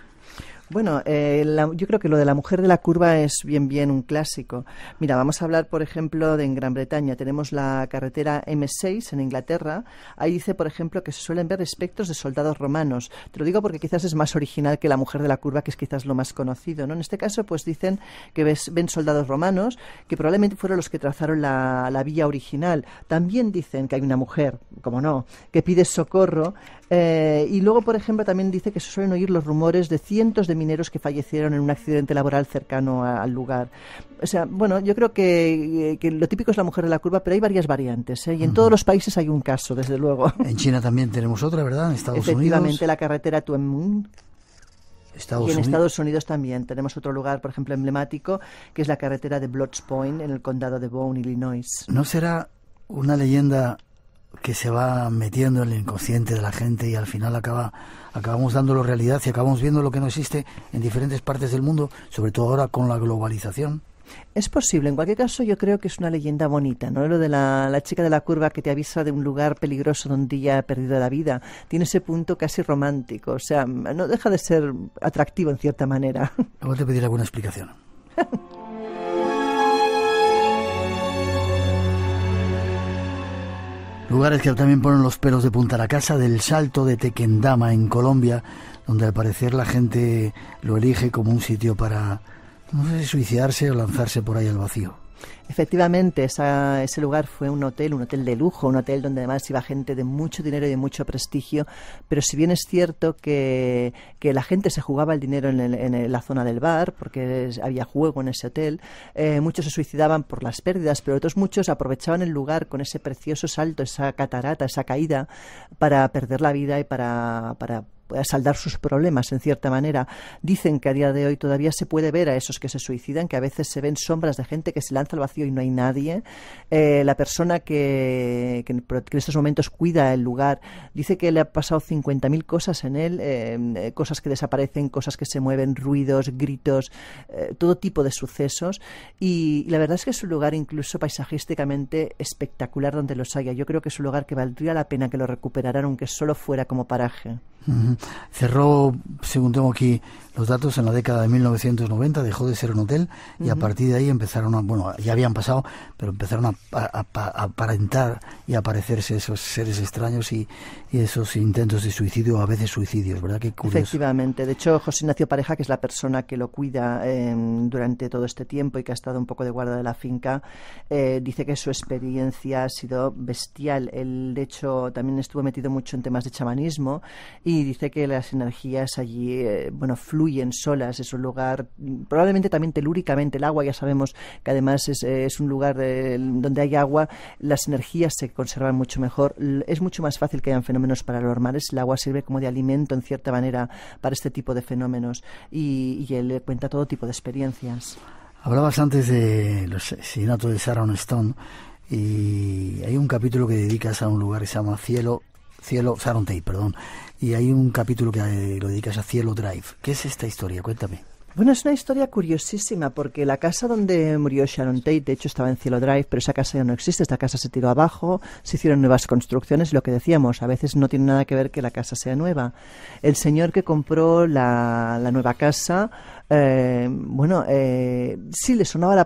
Bueno, yo creo que lo de la mujer de la curva es bien un clásico. Mira, vamos a hablar, por ejemplo, de en Gran Bretaña. Tenemos la carretera M6 en Inglaterra. Ahí dice, por ejemplo, que se suelen ver espectros de soldados romanos. Te lo digo porque quizás es más original que la mujer de la curva, que es quizás lo más conocido, ¿no? En este caso, pues dicen que ven soldados romanos, que probablemente fueron los que trazaron la vía original. También dicen que hay una mujer, como no, que pide socorro. Y luego, por ejemplo, también dice que se suelen oír los rumores de cientos de mineros que fallecieron en un accidente laboral cercano al lugar. O sea, bueno, yo creo que lo típico es la mujer de la curva, pero hay varias variantes, ¿eh? Y en todos los países hay un caso, desde luego. En China también tenemos otra, ¿verdad? En Estados Efectivamente, Unidos. La carretera Tuen Mun. Y en Estados Unidos también tenemos otro lugar, por ejemplo, emblemático, que es la carretera de Bloods Point, en el condado de Boone, Illinois. ¿No será una leyenda que se va metiendo en el inconsciente de la gente y al final acabamos dándolo realidad y acabamos viendo lo que no existe en diferentes partes del mundo, sobre todo ahora con la globalización? Es posible. En cualquier caso, yo creo que es una leyenda bonita, ¿no? Lo de la chica de la curva que te avisa de un lugar peligroso donde ella ha perdido la vida. Tiene ese punto casi romántico. O sea, no deja de ser atractivo en cierta manera. Luego te pediré alguna explicación. Lugares que también ponen los pelos de punta. La casa del Salto de Tequendama, en Colombia, donde al parecer la gente lo elige como un sitio para, no sé si suicidarse o lanzarse por ahí al vacío. Efectivamente, ese lugar fue un hotel de lujo, un hotel donde además iba gente de mucho dinero y de mucho prestigio, pero si bien es cierto que la gente se jugaba el dinero en la zona del bar, porque había juego en ese hotel, muchos se suicidaban por las pérdidas, pero otros muchos aprovechaban el lugar con ese precioso salto, esa catarata, esa caída, para perder la vida y para saldar sus problemas en cierta manera. Dicen que a día de hoy todavía se puede ver a esos que se suicidan, que a veces se ven sombras de gente que se lanza al vacío y no hay nadie. La persona que en estos momentos cuida el lugar dice que le ha pasado 50.000 cosas en él, cosas que desaparecen, cosas que se mueven, ruidos, gritos, todo tipo de sucesos, y la verdad es que es un lugar incluso paisajísticamente espectacular donde los haya. Yo creo que es un lugar que valdría la pena que lo recuperaran, aunque solo fuera como paraje. Cerró, según tengo aquí los datos, en la década de 1990, dejó de ser un hotel y a partir de ahí empezaron ya habían pasado, pero empezaron a aparentar y a aparecerse esos seres extraños y esos intentos de suicidio, a veces suicidios, ¿verdad? Qué curioso. Efectivamente. De hecho, José Ignacio Pareja, que es la persona que lo cuida durante todo este tiempo y que ha estado un poco de guarda de la finca, dice que su experiencia ha sido bestial. Él, de hecho, también estuvo metido mucho en temas de chamanismo y dice que las energías allí, fluyen solas. Es un lugar, probablemente también telúricamente, el agua, ya sabemos que además es un lugar donde hay agua, las energías se conservan mucho mejor. Es mucho más fácil que hayan fenómenos paranormales. El agua sirve como de alimento, en cierta manera, para este tipo de fenómenos. Y él cuenta todo tipo de experiencias. Hablabas antes de los asesinatos de Sharon Stone y hay un capítulo que dedicas a un lugar que se llama Cielo Sharon Tate, perdón. Y hay un capítulo que lo dedicas a Cielo Drive. ¿Qué es esta historia? Cuéntame. Bueno, es una historia curiosísima porque la casa donde murió Sharon Tate, de hecho, estaba en Cielo Drive, pero esa casa ya no existe. Esta casa se tiró abajo, se hicieron nuevas construcciones. Lo que decíamos, a veces no tiene nada que ver que la casa sea nueva. El señor que compró la nueva casa, sí, le sonaba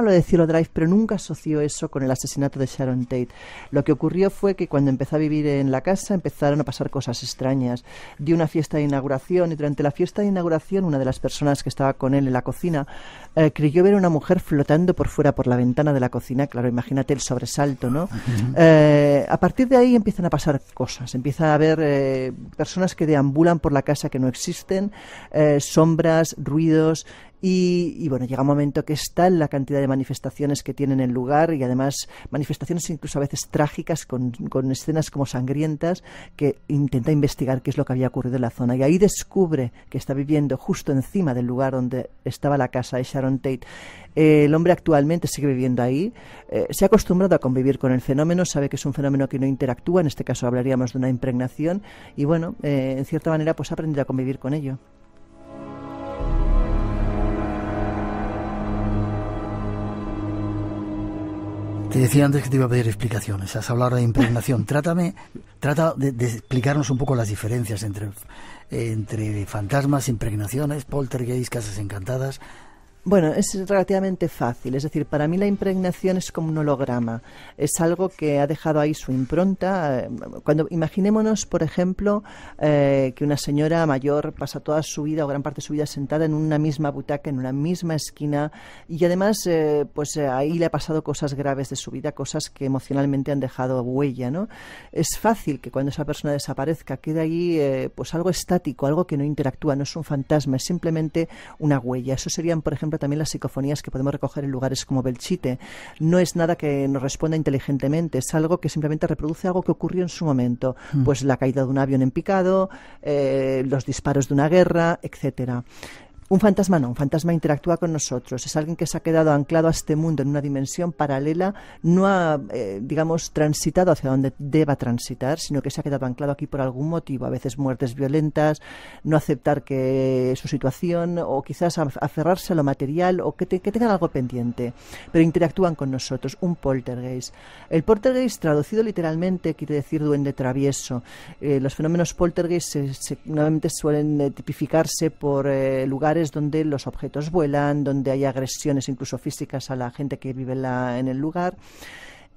lo de Cielo Drive, pero nunca asoció eso con el asesinato de Sharon Tate. Lo que ocurrió fue que cuando empezó a vivir en la casa empezaron a pasar cosas extrañas. Dio una fiesta de inauguración y durante la fiesta de inauguración una de las personas que estaba con él en la cocina creyó ver a una mujer flotando por fuera por la ventana de la cocina. Claro, imagínate el sobresalto, ¿no? A partir de ahí empiezan a pasar cosas. Empieza a haber personas que deambulan por la casa que no existen, sombras, ruidos. Y bueno, llega un momento que es tal la cantidad de manifestaciones que tienen el lugar y además manifestaciones incluso a veces trágicas con escenas como sangrientas, que intenta investigar qué es lo que había ocurrido en la zona y ahí descubre que está viviendo justo encima del lugar donde estaba la casa de Sharon Tate. El hombre actualmente sigue viviendo ahí, se ha acostumbrado a convivir con el fenómeno, sabe que es un fenómeno que no interactúa, en este caso hablaríamos de una impregnación y bueno, en cierta manera pues ha aprendido a convivir con ello. Te decía antes que te iba a pedir explicaciones. Has hablado de impregnación. Trata de explicarnos un poco las diferencias entre fantasmas, impregnaciones, poltergeist, casas encantadas. Bueno, es relativamente fácil, es decir, para mí la impregnación es como un holograma, es algo que ha dejado ahí su impronta. Cuando imaginémonos, por ejemplo, que una señora mayor pasa toda su vida o gran parte de su vida sentada en una misma butaca, en una misma esquina, y además ahí le ha pasado cosas graves de su vida, cosas que emocionalmente han dejado huella, ¿no? Es fácil que cuando esa persona desaparezca quede ahí pues algo estático, algo que no interactúa, no es un fantasma, es simplemente una huella. Eso serían, por ejemplo, también las psicofonías que podemos recoger en lugares como Belchite. No es nada que nos responda inteligentemente, es algo que simplemente reproduce algo que ocurrió en su momento, pues la caída de un avión en picado, los disparos de una guerra, etcétera. Un fantasma no, un fantasma interactúa con nosotros, es alguien que se ha quedado anclado a este mundo en una dimensión paralela, no ha, transitado hacia donde deba transitar, sino que se ha quedado anclado aquí por algún motivo, a veces muertes violentas, no aceptar que su situación, o quizás aferrarse a lo material, o que tengan algo pendiente, pero interactúan con nosotros. Un poltergeist. El poltergeist, traducido literalmente, quiere decir duende travieso. Los fenómenos poltergeist normalmente suelen tipificarse por lugares donde los objetos vuelan, donde hay agresiones incluso físicas a la gente que vive en el lugar.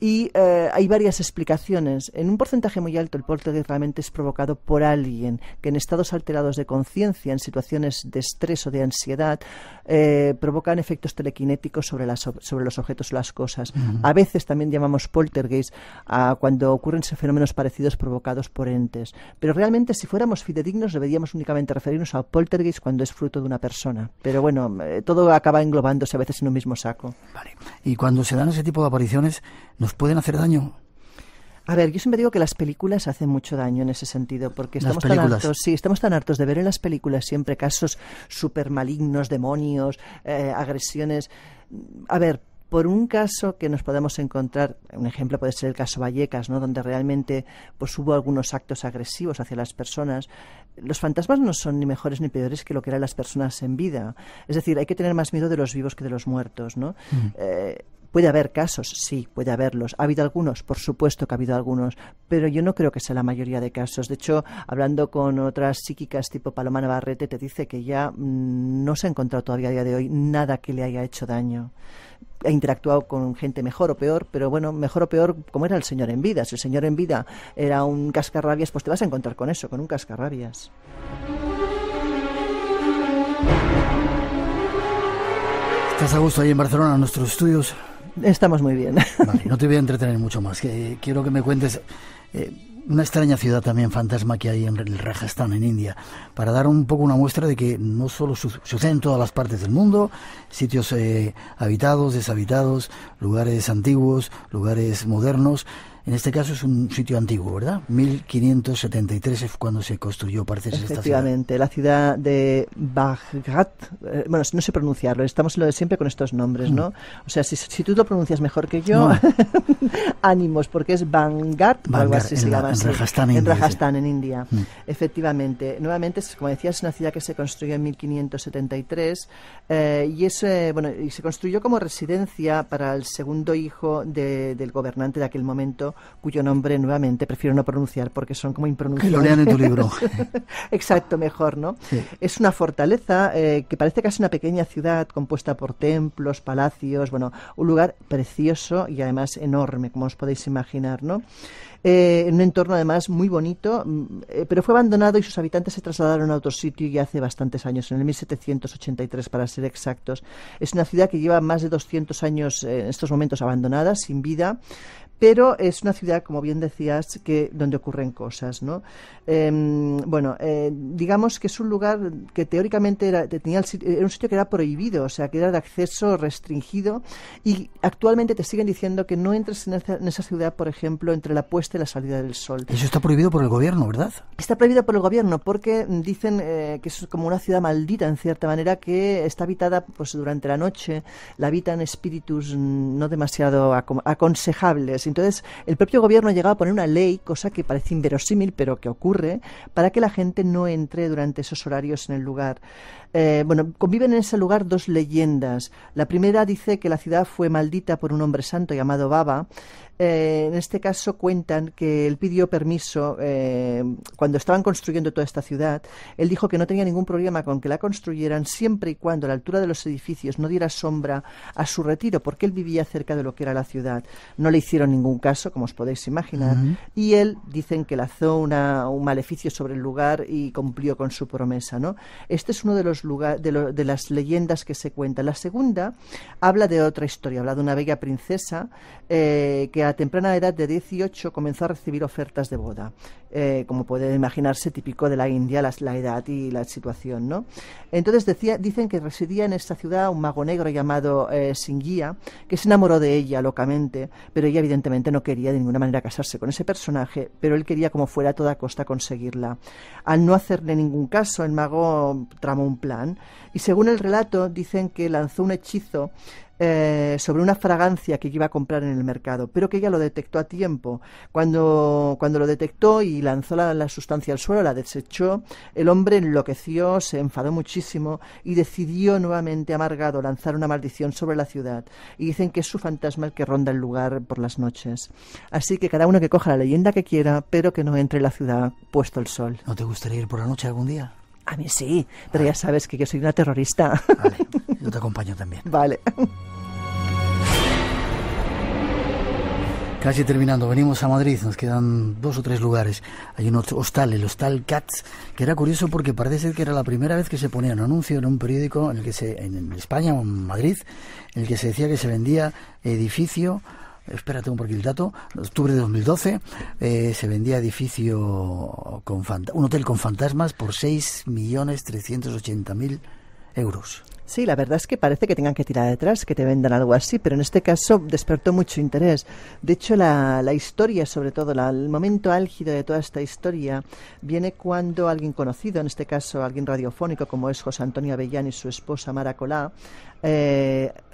Y hay varias explicaciones. En un porcentaje muy alto el poltergeist realmente es provocado por alguien que en estados alterados de conciencia, en situaciones de estrés o de ansiedad, provocan efectos telequinéticos sobre los objetos o las cosas. A veces también llamamos poltergeist a cuando ocurren fenómenos parecidos provocados por entes. Pero realmente, si fuéramos fidedignos, deberíamos únicamente referirnos a poltergeist cuando es fruto de una persona. Pero bueno, todo acaba englobándose a veces en un mismo saco. Vale. Y cuando se dan ese tipo de apariciones, ¿nos pueden hacer daño? A ver, yo siempre digo que las películas hacen mucho daño en ese sentido, porque estamos tan hartos de ver en las películas siempre casos súper malignos, demonios, agresiones. A ver, por un caso que nos podemos encontrar, un ejemplo puede ser el caso Vallecas, ¿no?, donde realmente pues hubo algunos actos agresivos hacia las personas. Los fantasmas no son ni mejores ni peores que lo que eran las personas en vida. Es decir, hay que tener más miedo de los vivos que de los muertos, ¿no? ¿Puede haber casos? Sí, puede haberlos. ¿Ha habido algunos? Por supuesto que ha habido algunos, pero yo no creo que sea la mayoría de casos. De hecho, hablando con otras psíquicas tipo Paloma Navarrete, te dice que ya no se ha encontrado todavía a día de hoy nada que le haya hecho daño. Ha interactuado con gente mejor o peor, pero bueno, mejor o peor como era el señor en vida. Si el señor en vida era un cascarrabias, pues te vas a encontrar con eso, con un cascarrabias. ¿Estás a gusto ahí en Barcelona, en nuestros estudios? Estamos muy bien. Vale, no te voy a entretener mucho más. Quiero que me cuentes una extraña ciudad también fantasma que hay en el Rajasthan, en India, para dar un poco una muestra de que no solo sucede en todas las partes del mundo, sitios habitados, deshabitados, lugares antiguos, lugares modernos. En este caso es un sitio antiguo, ¿verdad? 1573 es cuando se construyó, parece ser, esta ciudad. Efectivamente, la ciudad de Baghat, bueno, no sé pronunciarlo, estamos lo de siempre con estos nombres, ¿no? O sea, si tú lo pronuncias mejor que yo, no. Ánimos, porque es Bangar, o algo así se llama. En Rajasthan, en Rajasthan, en India. Efectivamente. Nuevamente, como decías, es una ciudad que se construyó en 1573 y se construyó como residencia para el segundo hijo del gobernante de aquel momento, cuyo nombre nuevamente prefiero no pronunciar porque son como impronunciables. Que lo lean en tu libro. Exacto, mejor, ¿no? Sí. Es una fortaleza que parece casi una pequeña ciudad compuesta por templos, palacios, bueno, un lugar precioso y además enorme, como os podéis imaginar, ¿no? En un entorno además muy bonito, pero fue abandonado y sus habitantes se trasladaron a otro sitio ya hace bastantes años, en el 1783 para ser exactos. Es una ciudad que lleva más de 200 años en estos momentos abandonada, sin vida, pero es una ciudad, como bien decías, donde ocurren cosas, ¿no? Digamos que es un lugar que teóricamente era un sitio que era prohibido, o sea, que era de acceso restringido, y actualmente te siguen diciendo que no entres en esa ciudad, por ejemplo, entre la puesta y la salida del sol. Eso está prohibido por el gobierno, ¿verdad? Está prohibido por el gobierno porque dicen que es como una ciudad maldita, en cierta manera, que está habitada pues durante la noche, la habitan espíritus no demasiado aconsejables. Entonces, el propio gobierno ha llegado a poner una ley, cosa que parece inverosímil, pero que ocurre, para que la gente no entre durante esos horarios en el lugar. Conviven en ese lugar dos leyendas. La primera dice que la ciudad fue maldita por un hombre santo llamado Baba. En este caso cuentan que él pidió permiso cuando estaban construyendo toda esta ciudad. Él dijo que no tenía ningún problema con que la construyeran siempre y cuando la altura de los edificios no diera sombra a su retiro, porque él vivía cerca de lo que era la ciudad. No le hicieron ningún caso, como os podéis imaginar, y él, dicen que lanzó un maleficio sobre el lugar y cumplió con su promesa, ¿no? Este es uno de los de las leyendas que se cuentan. La segunda habla de otra historia, habla de una bella princesa que a temprana edad de 18 comenzó a recibir ofertas de boda, como puede imaginarse, típico de la India, la edad y la situación, ¿no? Entonces dicen que residía en esta ciudad un mago negro llamado Singhia, que se enamoró de ella locamente, pero ella evidentemente no quería de ninguna manera casarse con ese personaje, pero él quería como fuera a toda costa conseguirla. Al no hacerle ningún caso, el mago tramó un plan y, según el relato, dicen que lanzó un hechizo sobre una fragancia que iba a comprar en el mercado, pero que ella lo detectó a tiempo. Cuando lo detectó y lanzó la sustancia al suelo, la desechó, el hombre enloqueció, se enfadó muchísimo y decidió nuevamente, amargado, lanzar una maldición sobre la ciudad. Y dicen que es su fantasma el que ronda el lugar por las noches. Así que cada uno que coja la leyenda que quiera, pero que no entre en la ciudad puesto el sol. ¿No te gustaría ir por la noche algún día? A mí sí, pero ya sabes que yo soy una terrorista. Vale, yo te acompaño también. Vale. Casi terminando, venimos a Madrid, nos quedan 2 o 3 lugares. Hay un hostal, el Hostal Cats, que era curioso porque parece ser que era la primera vez que se ponía un anuncio en un periódico en España o en Madrid, en el que se decía que se vendía edificio. Espera, tengo por aquí el dato. En octubre de 2012 se vendía edificio un hotel con fantasmas por 6.380.000 euros. Sí, la verdad es que parece que tengan que tirar detrás, que te vendan algo así, pero en este caso despertó mucho interés. De hecho, la historia, sobre todo, el momento álgido de toda esta historia, viene cuando alguien conocido, en este caso alguien radiofónico, como es José Antonio Avellán y su esposa Mara Colá,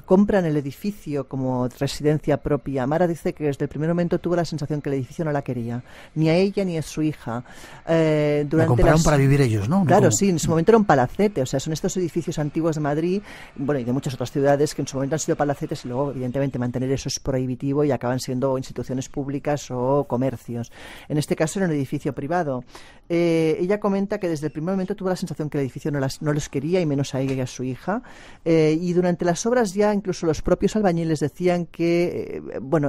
compran el edificio como residencia propia. Mara dice que desde el primer momento tuvo la sensación que el edificio no la quería, ni a ella ni a su hija. La compraron para vivir ellos, ¿no? Claro, sí, en su momento era un palacete, o sea, son estos edificios antiguos de Madrid, bueno, y de muchas otras ciudades que en su momento han sido palacetes y luego, evidentemente, mantener eso es prohibitivo y acaban siendo instituciones públicas o comercios. En este caso era un edificio privado. Ella comenta que desde el primer momento tuvo la sensación que el edificio no los quería, y menos a ella y a su hija, y durante las obras ya incluso los propios albañiles decían que,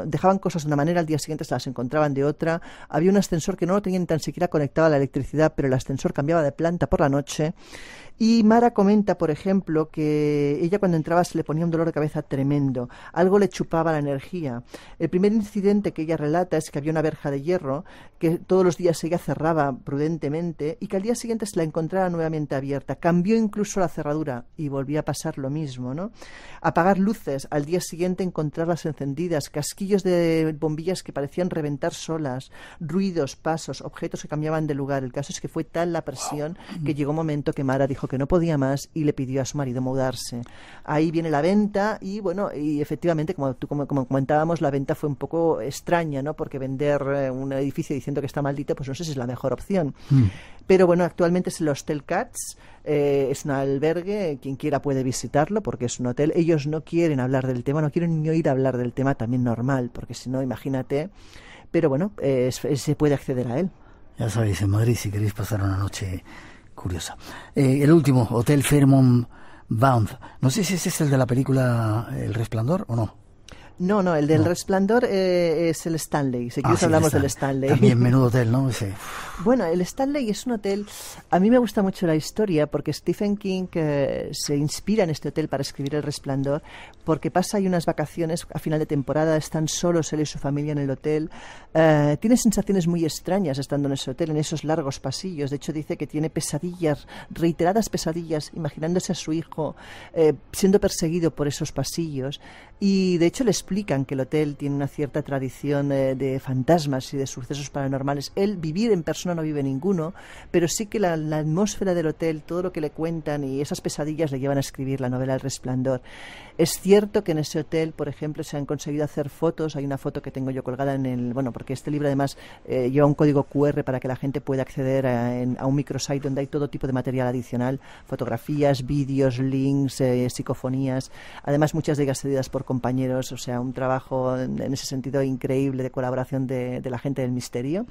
dejaban cosas de una manera, al día siguiente se las encontraban de otra. Había un ascensor que no lo tenían tan siquiera conectado a la electricidad, pero el ascensor cambiaba de planta por la noche. Y Mara comenta, por ejemplo, que ella cuando entraba se le ponía un dolor de cabeza tremendo, algo le chupaba la energía. El primer incidente que ella relata es que había una verja de hierro que todos los días ella cerraba prudentemente y que al día siguiente se la encontraba nuevamente abierta. Cambió incluso la cerradura y volvía a pasar lo mismo, ¿no? Apagar luces, al día siguiente encontrarlas encendidas, casquillos de bombillas que parecían reventar solas, ruidos, pasos, objetos que cambiaban de lugar. El caso es que fue tal la presión que llegó un momento que Mara dijo que no podía más y le pidió a su marido mudarse. Ahí viene la venta y y efectivamente, como comentábamos, la venta fue un poco extraña, ¿no? Porque vender un edificio diciendo que está maldito, pues no sé si es la mejor opción. Pero bueno, actualmente es el Hostel Cats, es un albergue, quien quiera puede visitarlo porque es un hotel. Ellos no quieren hablar del tema, no quieren ni oír hablar del tema, también normal, porque si no, imagínate. Pero bueno, se puede acceder a él. Ya sabéis, en Madrid, si queréis pasar una noche curiosa. El último, Hotel Fairmont Bound. No sé si ese es el de la película El Resplandor o no. No, el del Resplandor es el Stanley. Si quieres hablamos del Stanley. También menudo hotel, ¿no? Ese. Bueno, el Stanley es un hotel... A mí me gusta mucho la historia porque Stephen King se inspira en este hotel para escribir El Resplandor, porque pasa ahí unas vacaciones a final de temporada, están solos él y su familia en el hotel. Tiene sensaciones muy extrañas estando en ese hotel, en esos largos pasillos. De hecho, dice que tiene pesadillas, reiteradas pesadillas, imaginándose a su hijo siendo perseguido por esos pasillos. Y de hecho le explican que el hotel tiene una cierta tradición de fantasmas y de sucesos paranormales. Él vivir en persona no vive ninguno, pero sí que la atmósfera del hotel, todo lo que le cuentan y esas pesadillas le llevan a escribir la novela El Resplandor. Es cierto que en ese hotel, por ejemplo, se han conseguido hacer fotos. Hay una foto que tengo yo colgada en el... porque este libro además lleva un código QR para que la gente pueda acceder a un microsite donde hay todo tipo de material adicional, fotografías, vídeos, links, psicofonías, además muchas de ellas cedidas por compañeros, o sea, un trabajo en ese sentido increíble de colaboración de la gente del misterio.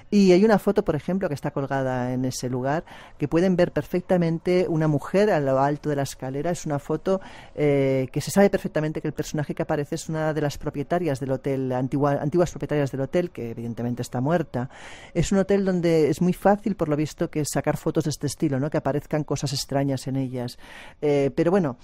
Y hay una foto, por ejemplo, que está colgada en ese lugar, que pueden ver perfectamente una mujer a lo alto de la escalera. Es una foto que se sabe perfectamente que el personaje que aparece es una de las propietarias del hotel, antiguas propietarias del hotel, que evidentemente está muerta. Es un hotel donde es muy fácil, por lo visto, que sacar fotos de este estilo, ¿no? Que aparezcan cosas extrañas en ellas. Pero bueno,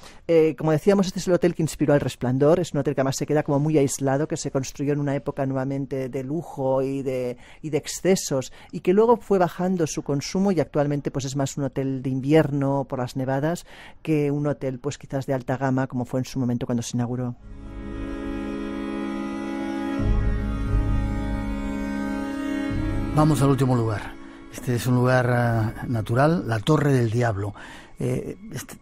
como decíamos, este es el hotel que inspiró al Resplandor. Es un hotel que además se queda como muy aislado, que se construyó en una época nuevamente de lujo y de excesos, y que luego fue bajando su consumo y actualmente pues es más un hotel de invierno por las nevadas que un hotel pues quizás de alta gama como fue en su momento cuando se inauguró. Vamos al último lugar. Este es un lugar natural, la Torre del Diablo.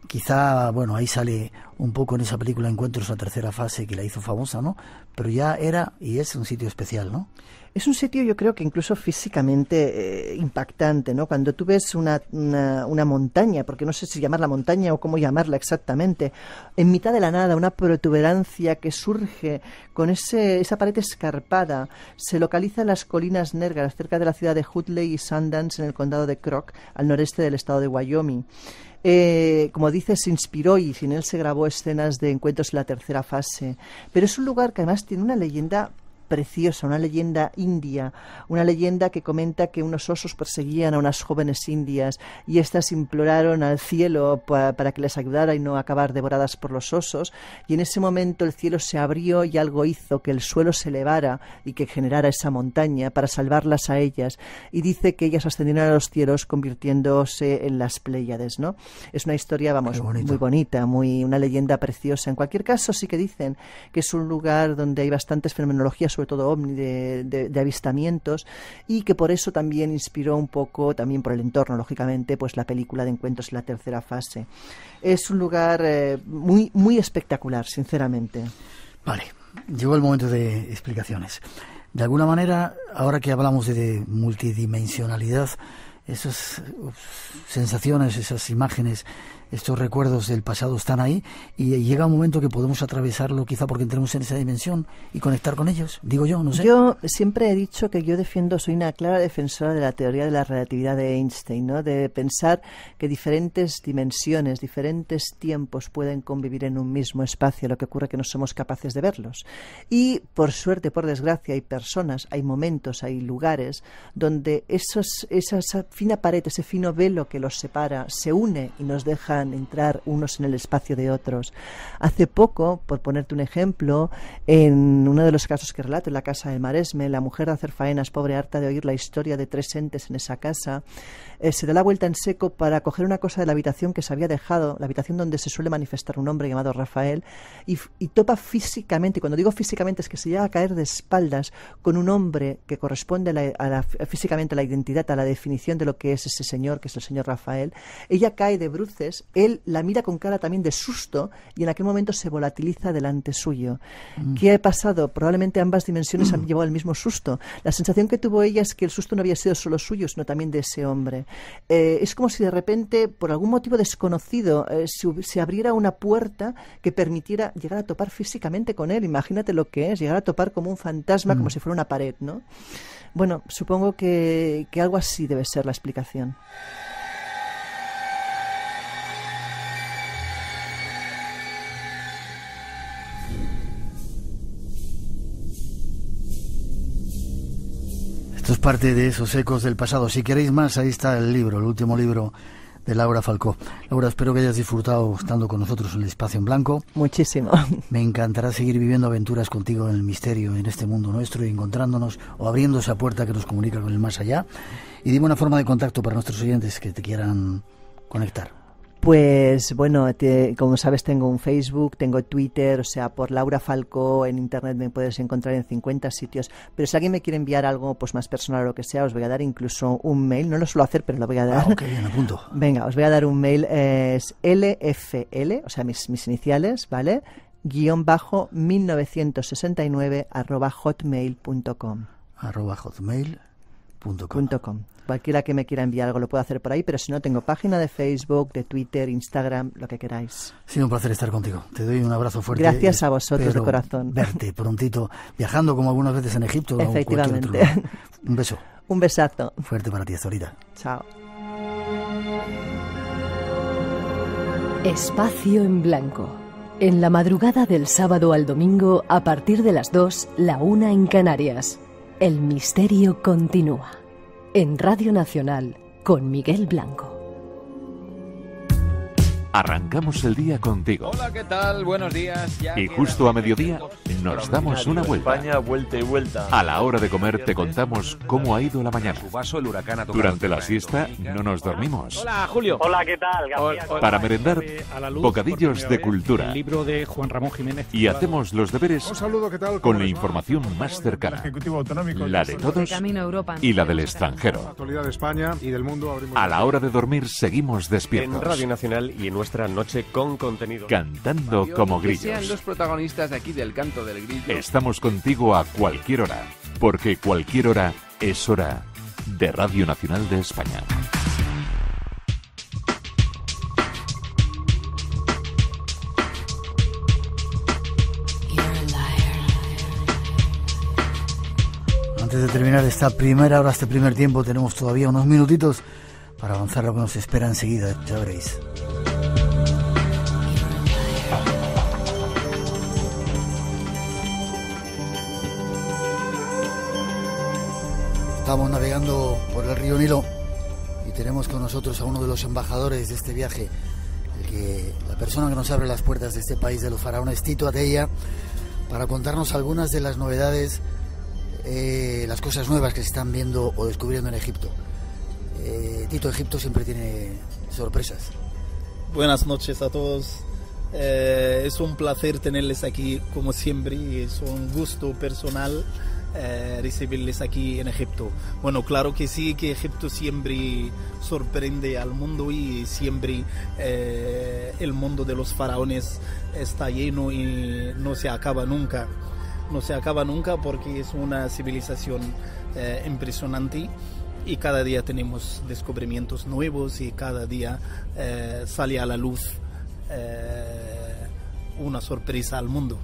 Quizá, ahí sale un poco en esa película Encuentros, la tercera fase, que la hizo famosa, ¿no? Pero ya era y es un sitio especial, ¿no? Es un sitio, yo creo que incluso físicamente impactante, ¿no? Cuando tú ves una montaña, porque no sé si llamarla montaña o cómo llamarla exactamente, en mitad de la nada, una protuberancia que surge con esa pared escarpada, se localiza en las colinas negras, cerca de la ciudad de Hutley y Sundance, en el condado de Croc, al noreste del estado de Wyoming. Como dices, se inspiró y sin él se grabó escenas de Encuentros en la tercera fase. Pero es un lugar que además tiene una leyenda preciosa, una leyenda india, una leyenda que comenta que unos osos perseguían a unas jóvenes indias y éstas imploraron al cielo para que les ayudara y no acabar devoradas por los osos, y en ese momento el cielo se abrió y algo hizo que el suelo se elevara y que generara esa montaña para salvarlas a ellas, y dice que ellas ascendieron a los cielos convirtiéndose en las Pléyades, ¿no? Es una historia, vamos, muy bonita, una leyenda preciosa. En cualquier caso, sí que dicen que es un lugar donde hay bastantes fenomenologías, sobre todo ovni, de avistamientos, y que por eso también inspiró un poco, también por el entorno, lógicamente, pues la película de Encuentros en la tercera fase. Es un lugar muy, muy espectacular, sinceramente. Vale, llegó el momento de explicaciones. De alguna manera, ahora que hablamos de multidimensionalidad, esas sensaciones, esas imágenes, estos recuerdos del pasado están ahí, y llega un momento que podemos atravesarlo, quizá porque entremos en esa dimensión y conectar con ellos, digo yo, no sé. Yo siempre he dicho que yo soy una clara defensora de la teoría de la relatividad de Einstein, ¿no? De pensar que diferentes dimensiones, diferentes tiempos pueden convivir en un mismo espacio, lo que ocurre es que no somos capaces de verlos. Y por suerte, por desgracia, hay personas, hay momentos, hay lugares donde esa fina pared, ese fino velo que los separa, se une y nos deja entrar unos en el espacio de otros. Hace poco, por ponerte un ejemplo, en uno de los casos que relato, en la casa del Maresme, la mujer de hacer faenas, pobre, harta de oír la historia de 3 entes en esa casa, se da la vuelta en seco para coger una cosa de la habitación que se había dejado, la habitación donde se suele manifestar un hombre llamado Rafael, y topa físicamente, y cuando digo físicamente es que se llega a caer de espaldas con un hombre que corresponde físicamente a la identidad, a la definición de lo que es ese señor, que es el señor Rafael. Ella cae de bruces, él la mira con cara también de susto y en aquel momento se volatiliza delante suyo. ¿Qué ha pasado? Probablemente ambas dimensiones han llevado el mismo susto. La sensación que tuvo ella es que el susto no había sido solo suyo, sino también de ese hombre. Es como si de repente, por algún motivo desconocido, se abriera una puerta que permitiera llegar a topar físicamente con él. Imagínate lo que es, llegar a topar como un fantasma, como si fuera una pared, ¿no? Bueno, supongo que algo así debe ser la explicación. Esto es parte de esos ecos del pasado. Si queréis más, ahí está el libro, el último libro de Laura Falcó. Laura, espero que hayas disfrutado estando con nosotros en el Espacio en Blanco. Muchísimo. Me encantará seguir viviendo aventuras contigo en el misterio, en este mundo nuestro, y encontrándonos o abriendo esa puerta que nos comunica con el más allá. Y dime una forma de contacto para nuestros oyentes que te quieran conectar. Pues bueno, como sabes, tengo un Facebook, tengo Twitter, o sea, por Laura Falcó en internet me puedes encontrar en 50 sitios, pero si alguien me quiere enviar algo pues más personal o lo que sea, os voy a dar incluso un mail, no lo suelo hacer, pero lo voy a dar. Ok, bien, apunto. Venga, os voy a dar un mail, es LFL, o sea, mis iniciales, ¿vale? _1969 @hotmail.com. @hotmail.com. Cualquiera que me quiera enviar algo lo puedo hacer por ahí, pero si no, tengo página de Facebook, de Twitter, Instagram, lo que queráis. Ha sido un placer estar contigo. Te doy un abrazo fuerte. Gracias a vosotros de corazón. Verte prontito, viajando como algunas veces en Egipto. Efectivamente. O cualquier otro lugar. Un beso. Un besazo. Fuerte para ti, hasta ahorita. Chao. Espacio en Blanco. En la madrugada del sábado al domingo, a partir de las 2, la 1 en Canarias. El misterio continúa. En Radio Nacional, con Miguel Blanco. Arrancamos el día contigo. Hola, ¿qué tal? Buenos días. Y justo a mediodía nos damos una vuelta. España, vuelta y vuelta. A la hora de comer te contamos cómo ha ido la mañana. Durante la siesta no nos dormimos. Hola, Julio. Hola, ¿qué tal? Para merendar, bocadillos de cultura. El libro de Juan Ramón Jiménez. Y hacemos los deberes con la información más cercana. La de todos y la del extranjero. A la hora de dormir seguimos despiertos. En Radio Nacional y en nuestra noche con contenido. Cantando como grillos. Sean los protagonistas de aquí del canto del grillo. Estamos contigo a cualquier hora, porque cualquier hora es hora de Radio Nacional de España. Antes de terminar esta primera hora, este primer tiempo, tenemos todavía unos minutitos para avanzar lo que nos espera enseguida, ya veréis. Estamos navegando por el río Nilo y tenemos con nosotros a uno de los embajadores de este viaje, la persona que nos abre las puertas de este país de los faraones, Tito Atella, para contarnos algunas de las novedades, las cosas nuevas que se están viendo o descubriendo en Egipto. Tito, Egipto siempre tiene sorpresas. Buenas noches a todos. Es un placer tenerles aquí como siempre, es un gusto personal recibirles aquí en Egipto. Bueno, claro que sí, que Egipto siempre sorprende al mundo y siempre el mundo de los faraones está lleno y no se acaba nunca. No se acaba nunca porque es una civilización impresionante y cada día tenemos descubrimientos nuevos y cada día sale a la luz una sorpresa al mundo.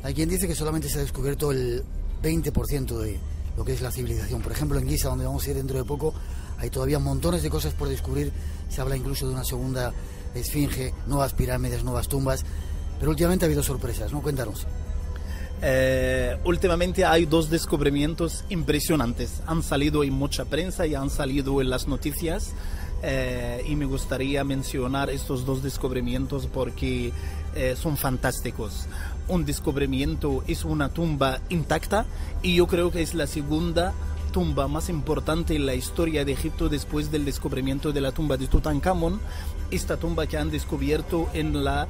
Hay quien dice que solamente se ha descubierto el 20% de lo que es la civilización. Por ejemplo, en Giza, donde vamos a ir dentro de poco, hay todavía montones de cosas por descubrir. Se habla incluso de una segunda esfinge, nuevas pirámides, nuevas tumbas, pero últimamente ha habido sorpresas, ¿no? Cuéntanos. Últimamente hay 2 descubrimientos impresionantes. Han salido en mucha prensa y han salido en las noticias. Y me gustaría mencionar estos 2 descubrimientos porque son fantásticos. Un descubrimiento es una tumba intacta y yo creo que es la segunda tumba más importante en la historia de Egipto después del descubrimiento de la tumba de Tutankamón. Esta tumba que han descubierto en la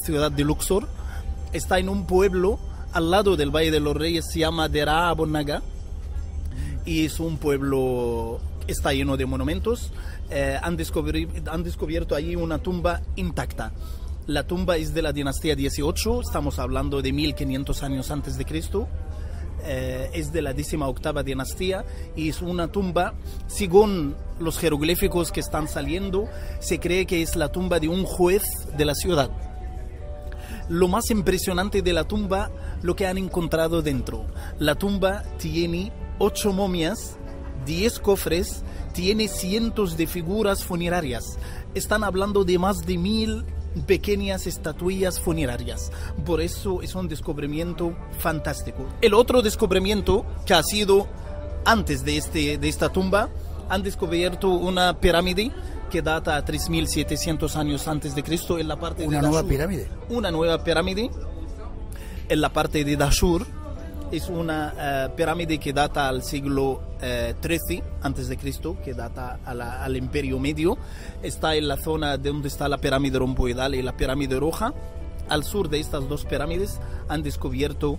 ciudad de Luxor está en un pueblo al lado del Valle de los Reyes, se llama Deraa Abu Naga, y es un pueblo que está lleno de monumentos. Han descubierto allí una tumba intacta. La tumba es de la dinastía 18, estamos hablando de 1500 años antes de Cristo. Es de la 18ª dinastía y es una tumba, según los jeroglíficos que están saliendo, se cree que es la tumba de un juez de la ciudad. Lo más impresionante de la tumba, lo que han encontrado dentro. La tumba tiene 8 momias, 10 cofres, tiene cientos de figuras funerarias. Están hablando de más de 1000 pequeñas estatuillas funerarias. Por eso es un descubrimiento fantástico. El otro descubrimiento que ha sido antes de esta tumba, han descubierto una pirámide que data a 3700 años antes de Cristo en la parte de Dashur. ¿Una nueva pirámide? Una nueva pirámide en la parte de Dashur. Es una pirámide que data al siglo XIII antes de Cristo, que data al Imperio Medio. Está en la zona donde está la pirámide romboidal y la pirámide roja. Al sur de estas 2 pirámides han descubierto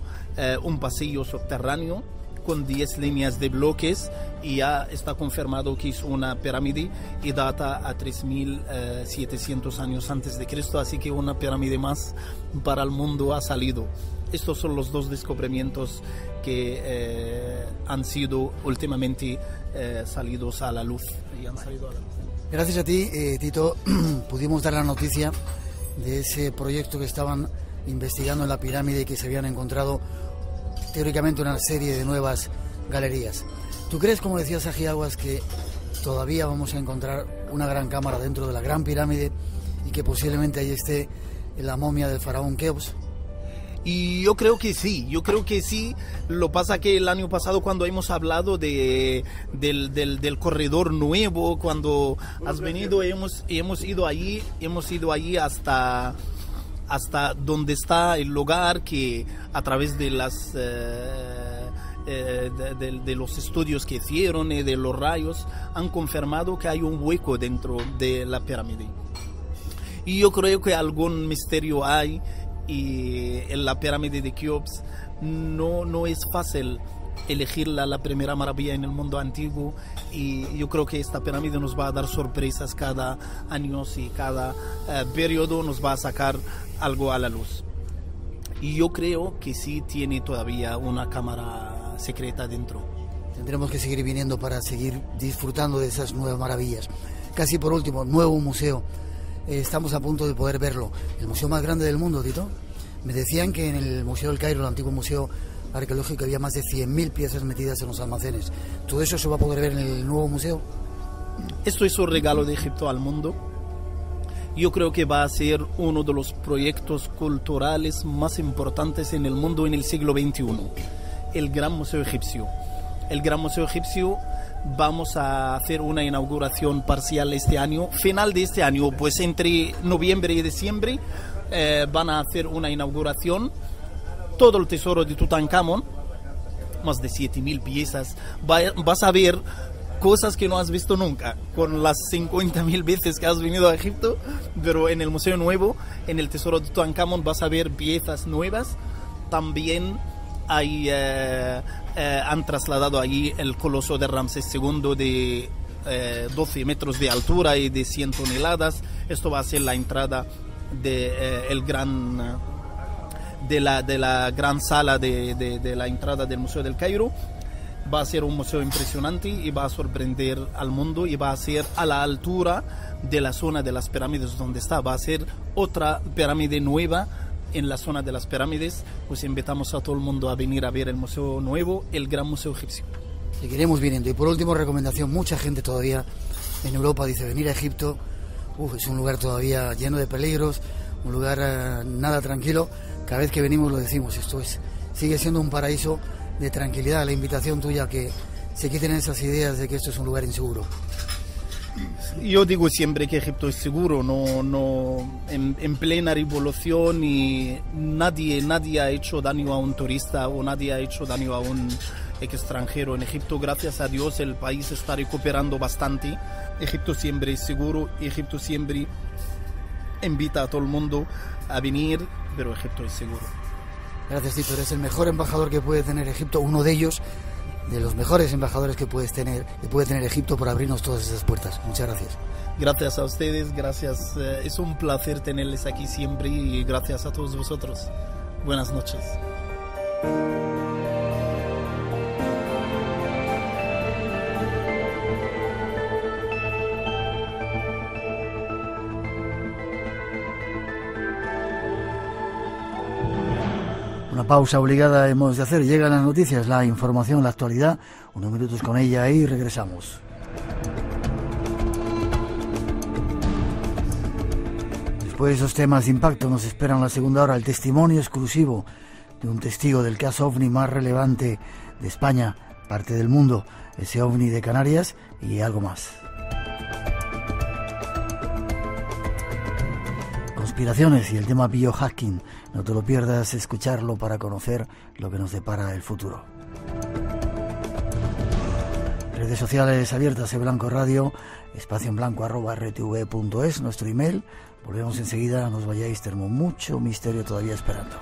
un pasillo subterráneo con 10 líneas de bloques y ya está confirmado que es una pirámide y data a 3700 años antes de Cristo, así que una pirámide más para el mundo ha salido. Estos son los 2 descubrimientos que han sido últimamente salidos a la luz. Gracias a ti, Tito, pudimos dar la noticia de ese proyecto que estaban investigando en la pirámide y que se habían encontrado teóricamente una serie de nuevas galerías. ¿Tú crees, como decía Saji Aguas, que todavía vamos a encontrar una gran cámara dentro de la gran pirámide y que posiblemente ahí esté la momia del faraón Keops? Y yo creo que sí. Lo pasa que el año pasado, cuando hemos hablado del corredor nuevo, cuando has venido, hemos ido allí hasta donde está el lugar, que a través de de los estudios que hicieron y de los rayos han confirmado que hay un hueco dentro de la pirámide. Y yo creo que algún misterio hay. Y en la pirámide de Keops no es fácil elegirla la primera maravilla en el mundo antiguo, y yo creo que esta pirámide nos va a dar sorpresas cada año y cada periodo nos va a sacar algo a la luz. Y yo creo que sí tiene todavía una cámara secreta dentro. Tendremos que seguir viniendo para seguir disfrutando de esas nuevas maravillas. Casi por último, nuevo museo. Estamos a punto de poder verlo. El museo más grande del mundo, Tito. Me decían que en el Museo del Cairo, el antiguo museo arqueológico, había más de 100.000 piezas metidas en los almacenes. ¿Todo eso se va a poder ver en el nuevo museo? Esto es un regalo de Egipto al mundo. Yo creo que va a ser uno de los proyectos culturales más importantes en el mundo en el siglo XXI. El Gran Museo Egipcio. el Gran Museo Egipcio. Vamos a hacer una inauguración parcial este año, final de este año, pues entre noviembre y diciembre van a hacer una inauguración. Todo el tesoro de Tutankamón, más de 7.000 piezas. Vas a ver cosas que no has visto nunca, con las 50.000 veces que has venido a Egipto, pero en el Museo Nuevo, en el tesoro de Tutankamón, vas a ver piezas nuevas. También han trasladado allí el coloso de Ramsés II de 12 metros de altura y de 100 toneladas. Esto va a ser la entrada de la gran sala de la entrada del Museo del Cairo. Va a ser un museo impresionante y va a sorprender al mundo, y va a ser a la altura de la zona de las pirámides donde está. Va a ser otra pirámide nueva en la zona de las pirámides. Pues invitamos a todo el mundo a venir a ver el Museo Nuevo, el Gran Museo Egipcio. Seguiremos viniendo. Y por último, recomendación, mucha gente todavía en Europa dice venir a Egipto, es un lugar todavía lleno de peligros, un lugar nada tranquilo. Cada vez que venimos lo decimos, sigue siendo un paraíso de tranquilidad. La invitación tuya, que se quiten esas ideas de que esto es un lugar inseguro. Yo digo siempre que Egipto es seguro, en plena revolución, y nadie ha hecho daño a un turista o nadie ha hecho daño a un extranjero. En Egipto, gracias a Dios, el país está recuperando bastante. Egipto siempre es seguro, Egipto siempre invita a todo el mundo a venir, pero Egipto es seguro. Gracias, Tito. Eres el mejor embajador que puede tener Egipto, uno de ellos, de los mejores embajadores que puede tener Egipto, por abrirnos todas esas puertas. Muchas gracias. Gracias a ustedes, gracias. Es un placer tenerles aquí siempre, y gracias a todos vosotros. Buenas noches. Una pausa obligada hemos de hacer. Llegan las noticias, la información, la actualidad. Unos minutos con ella y regresamos. Después de esos temas de impacto, nos esperan la segunda hora el testimonio exclusivo de un testigo del caso OVNI más relevante de España, parte del mundo, ese OVNI de Canarias, y algo más. Conspiraciones y el tema biohacking. No te lo pierdas, escucharlo para conocer lo que nos depara el futuro. Redes sociales abiertas en Blanco Radio, espacio_en_blanco@rtv.es, nuestro email. Volvemos enseguida, no os vayáis, tenemos mucho misterio todavía esperando.